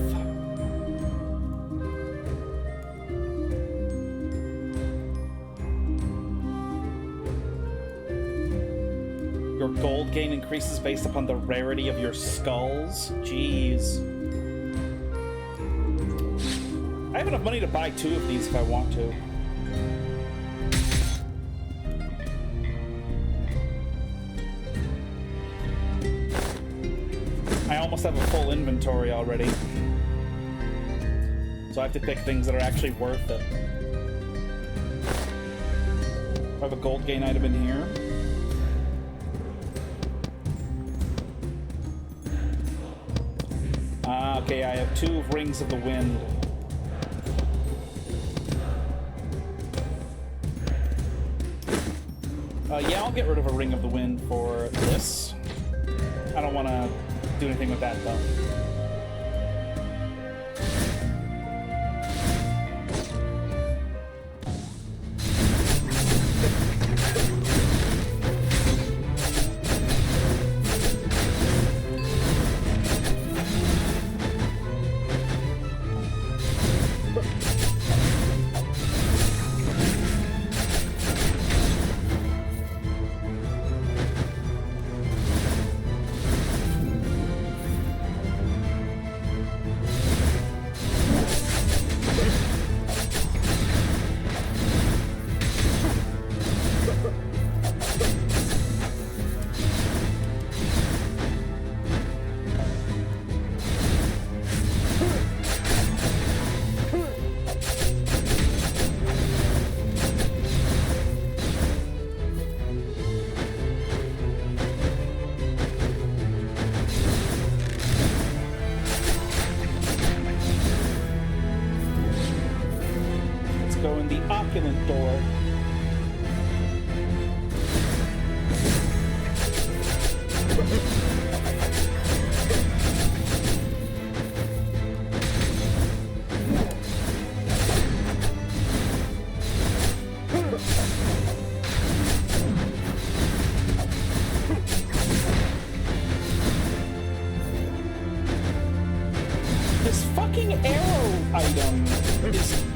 Your gold gain increases based upon the rarity of your skulls. Jeez. I have enough money to buy 2 of these if I want to. I almost have a full inventory already. So I have to pick things that are actually worth it. I have a gold gain item in here. Okay, I have 2 Rings of the Wind. Yeah, I'll get rid of a Ring of the Wind for this. I don't want to do anything with that, though. go in the opulent door. This fucking arrow item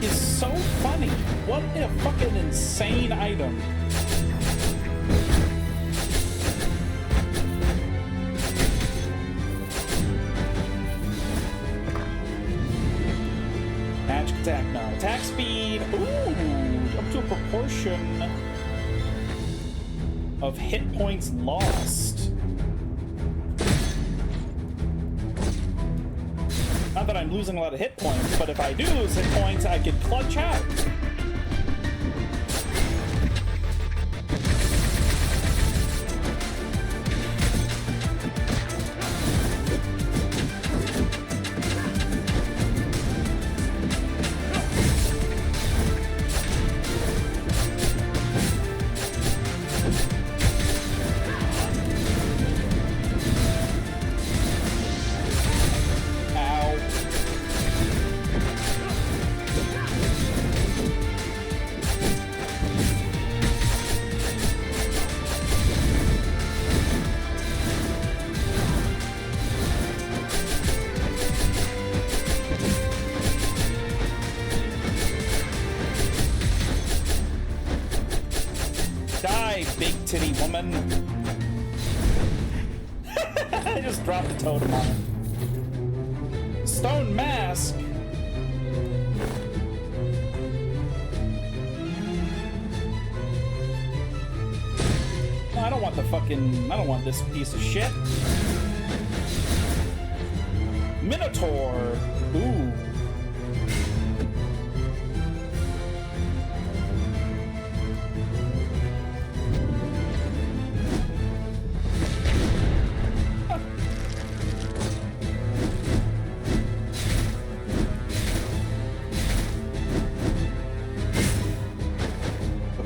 is so funny. What a fucking insane item. Magic attack, no. Attack speed, ooh, up to a proportion of hit points lost. Not that I'm losing a lot of hit points, but if I do lose hit points, I can clutch out. Die, big titty woman. I just dropped a totem on it. Stone mask. No, I don't want I don't want this piece of shit. Minotaur. Ooh.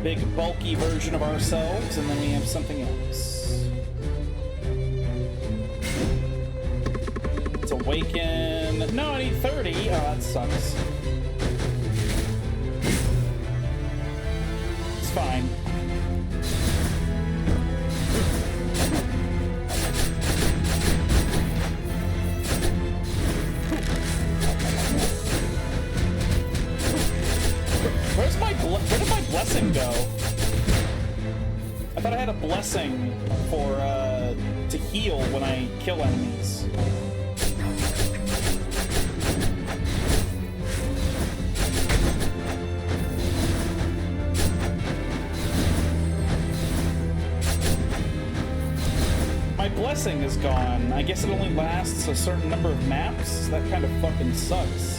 Big bulky version of ourselves, and then we have something else. Let's awaken. No, I need 30. Oh, that sucks. It's fine. Where did my blessing go? I thought I had a blessing for, to heal when I kill enemies. My blessing is gone. I guess it only lasts a certain number of maps? That kind of fucking sucks.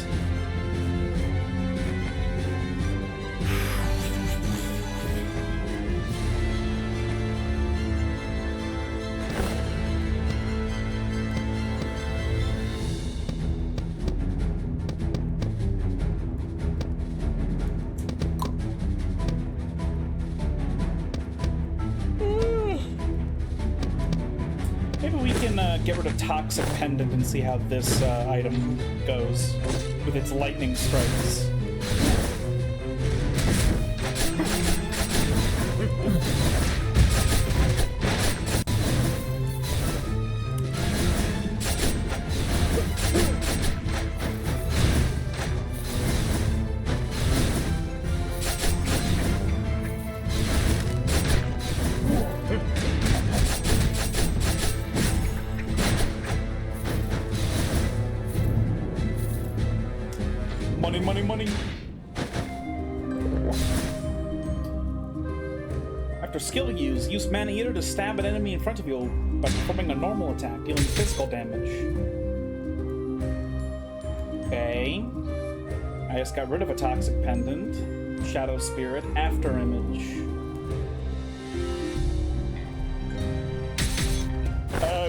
Maybe we can get rid of Toxic Pendant and see how this item goes with its lightning strikes. Money, money, money. After skill use Mana Eater to stab an enemy in front of you by performing a normal attack, dealing physical damage. Okay. I just got rid of a Toxic Pendant. Shadow Spirit, After Image.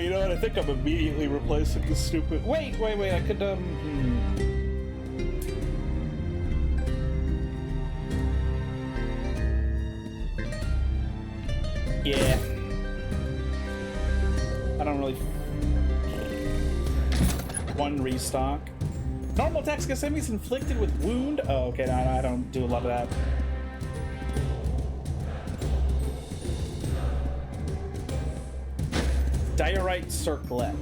You know what? I think I'm immediately replacing the stupid... Wait, I could, Yeah. I don't really... One restock. Normal attacks against enemies inflicted with wound. Oh, okay, no, I don't do a lot of that. Diorite Circlet.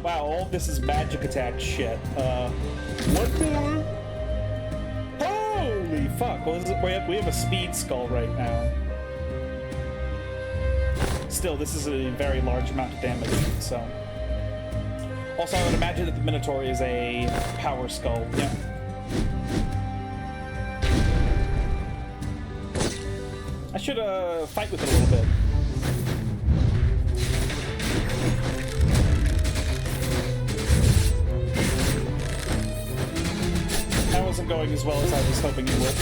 Wow, all this is magic attack shit. What more? Holy fuck! Well, we have a speed skull right now. Still, this is a very large amount of damage, so... Also, I would imagine that the Minotaur is a power skull. Yeah. I should fight with it a little bit. That wasn't going as well as I was hoping it would.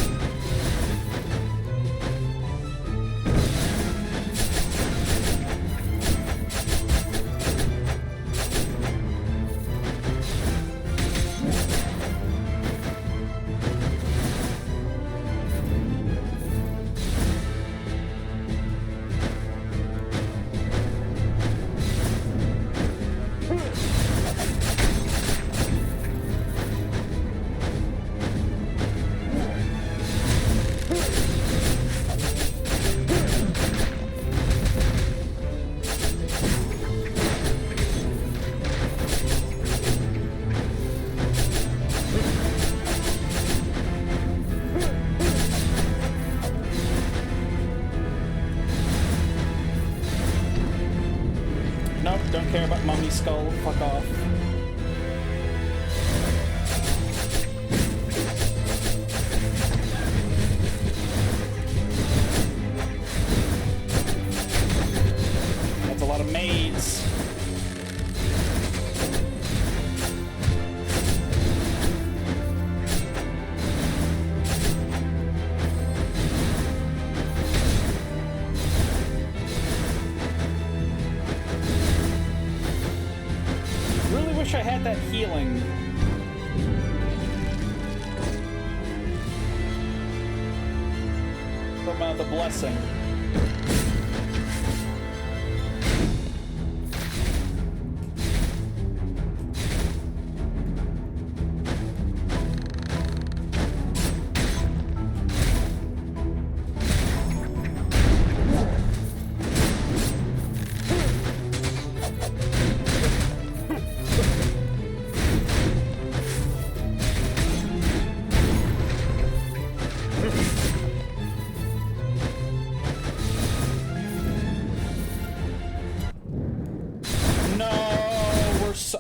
Nope, don't care about Mummy Skull. Fuck off. That's a lot of maids. Wish I had that healing. From the blessing.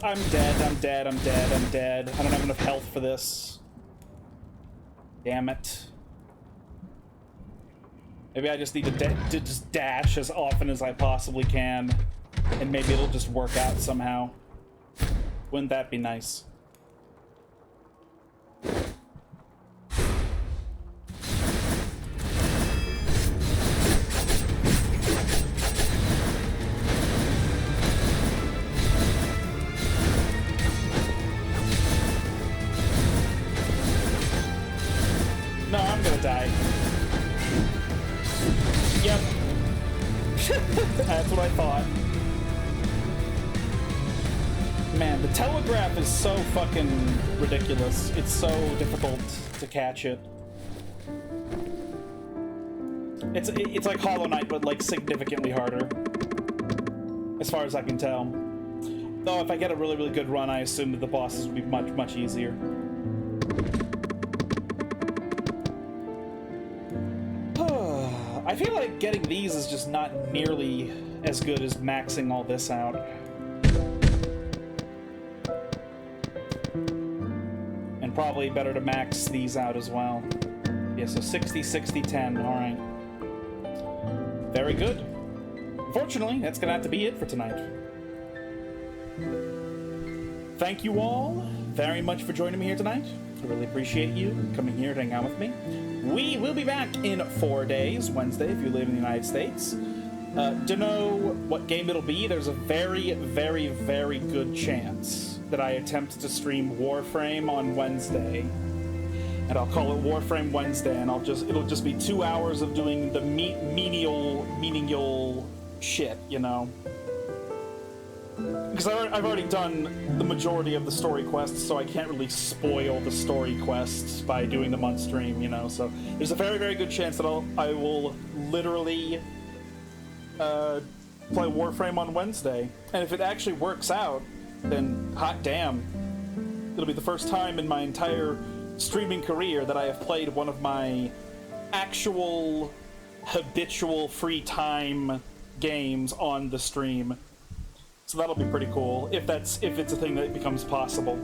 I'm dead, I'm dead, I'm dead, I'm dead. I don't have enough health for this. Damn it. Maybe I just need to just dash as often as I possibly can. And maybe it'll just work out somehow. Wouldn't that be nice? No, I'm gonna die. Yep. That's what I thought. Man, the telegraph is so fucking ridiculous. It's so difficult to catch it. It's like Hollow Knight, but like significantly harder. As far as I can tell. Though if I get a really, really good run, I assume that the bosses would be much, much easier. I feel like getting these is just not nearly as good as maxing all this out. And probably better to max these out as well. Yeah, so 60, 60, 10, alright. Very good. Unfortunately, that's gonna have to be it for tonight. Thank you all very much for joining me here tonight. I really appreciate you coming here to hang out with me. We will be back in 4 days, Wednesday, if you live in the United States. Don't know what game it'll be. There's a very, very, very good chance that I attempt to stream Warframe on Wednesday. and I'll call it Warframe Wednesday, and it'll just be 2 hours of doing the menial shit, you know. Because I've already done the majority of the story quests, so I can't really spoil the story quests by doing them on stream, you know. So there's a very, very good chance that I will literally play Warframe on Wednesday, and if it actually works out, then hot damn, it'll be the first time in my entire streaming career that I have played one of my actual habitual free time games on the stream. So that'll be pretty cool if it's a thing that becomes possible.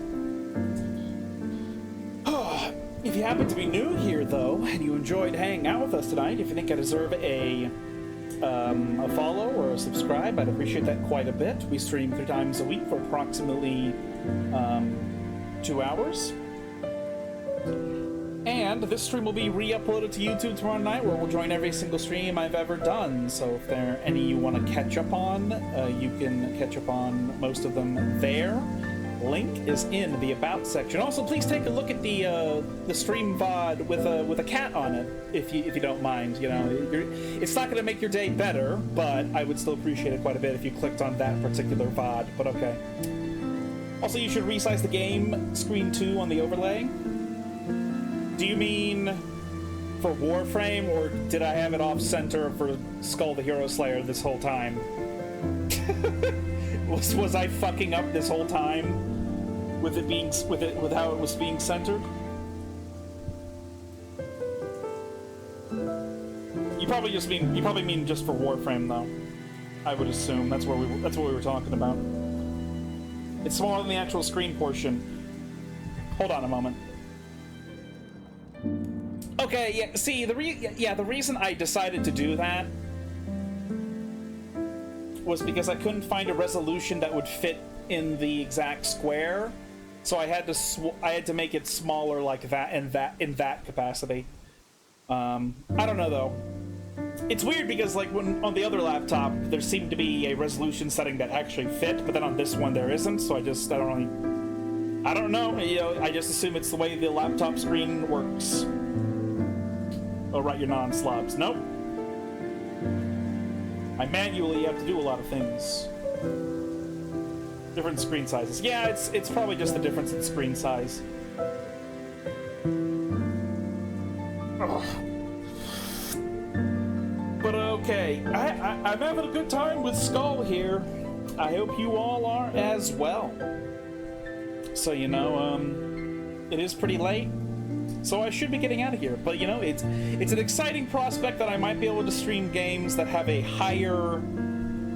If you happen to be new here though, and you enjoyed hanging out with us tonight, if you think I deserve a follow or a subscribe, I'd appreciate that quite a bit. We stream 3 times a week for approximately 2 hours. And this stream will be re-uploaded to YouTube tomorrow night, where we'll join every single stream I've ever done. So if there are any you want to catch up on, you can catch up on most of them there. Link is in the About section. Also, please take a look at the stream VOD with a cat on it, if you don't mind. You know, it's not going to make your day better, but I would still appreciate it quite a bit if you clicked on that particular VOD. But okay. Also, you should resize the game screen 2 on the overlay. Do you mean for Warframe, or did I have it off center for Skul the Hero Slayer this whole time? was I fucking up this whole time with how it was being centered? You probably mean just for Warframe though. I would assume that's what we were talking about. It's smaller than the actual screen portion. Hold on a moment. Okay, yeah, see, the reason I decided to do that was because I couldn't find a resolution that would fit in the exact square, so I had to make it smaller like that in that capacity. I don't know though. It's weird because like when on the other laptop there seemed to be a resolution setting that actually fit, but then on this one there isn't, so I don't know, you know, I just assume it's the way the laptop screen works. Oh, right, you're non-slobs. Nope. I manually have to do a lot of things. Different screen sizes. Yeah, it's probably just the difference in screen size. Ugh. But okay, I'm having a good time with Skul here. I hope you all are as well. So, you know, it is pretty late, so I should be getting out of here. But, you know, it's an exciting prospect that I might be able to stream games that have a higher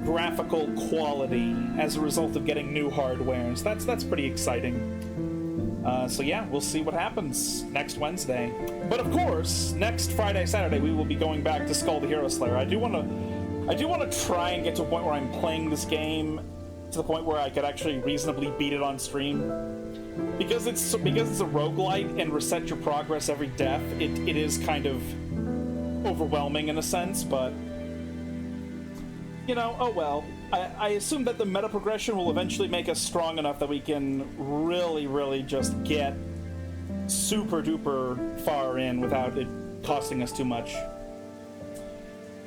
graphical quality as a result of getting new hardware. So that's pretty exciting. So yeah, we'll see what happens next Wednesday. But of course, next Friday, Saturday, we will be going back to Skul the Hero Slayer. I do want to try and get to a point where I'm playing this game to the point where I could actually reasonably beat it on stream. Because it's a roguelite and reset your progress every death, it is kind of overwhelming in a sense, but you know, oh well. I assume that the meta progression will eventually make us strong enough that we can really, really just get super duper far in without it costing us too much.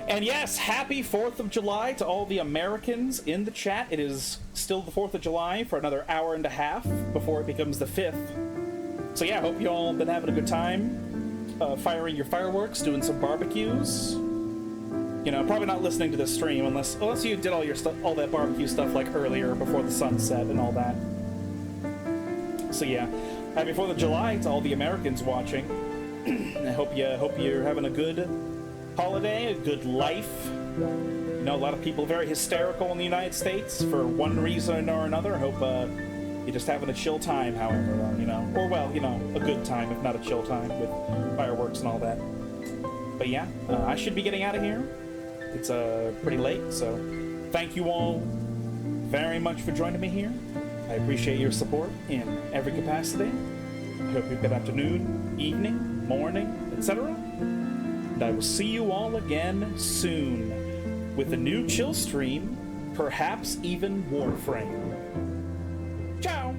And yes, happy 4th of July to all the Americans in the chat. It is still the 4th of July for another hour and a half before it becomes the 5th. So yeah, hope you all have been having a good time, firing your fireworks, doing some barbecues. You know, probably not listening to this stream unless you did all your stuff, all that barbecue stuff like earlier before the sun set and all that. So yeah, happy 4th of July to all the Americans watching. I hope you're having a good holiday, a good life. You know, a lot of people very hysterical in the United States for one reason or another. I hope you're just having a chill time, however, you know. Or, well, you know, a good time, if not a chill time, with fireworks and all that. But yeah, I should be getting out of here. It's pretty late, so thank you all very much for joining me here. I appreciate your support in every capacity. I hope you have a good afternoon, evening, morning, etc. And I will see you all again soon with a new chill stream, perhaps even Warframe. Ciao!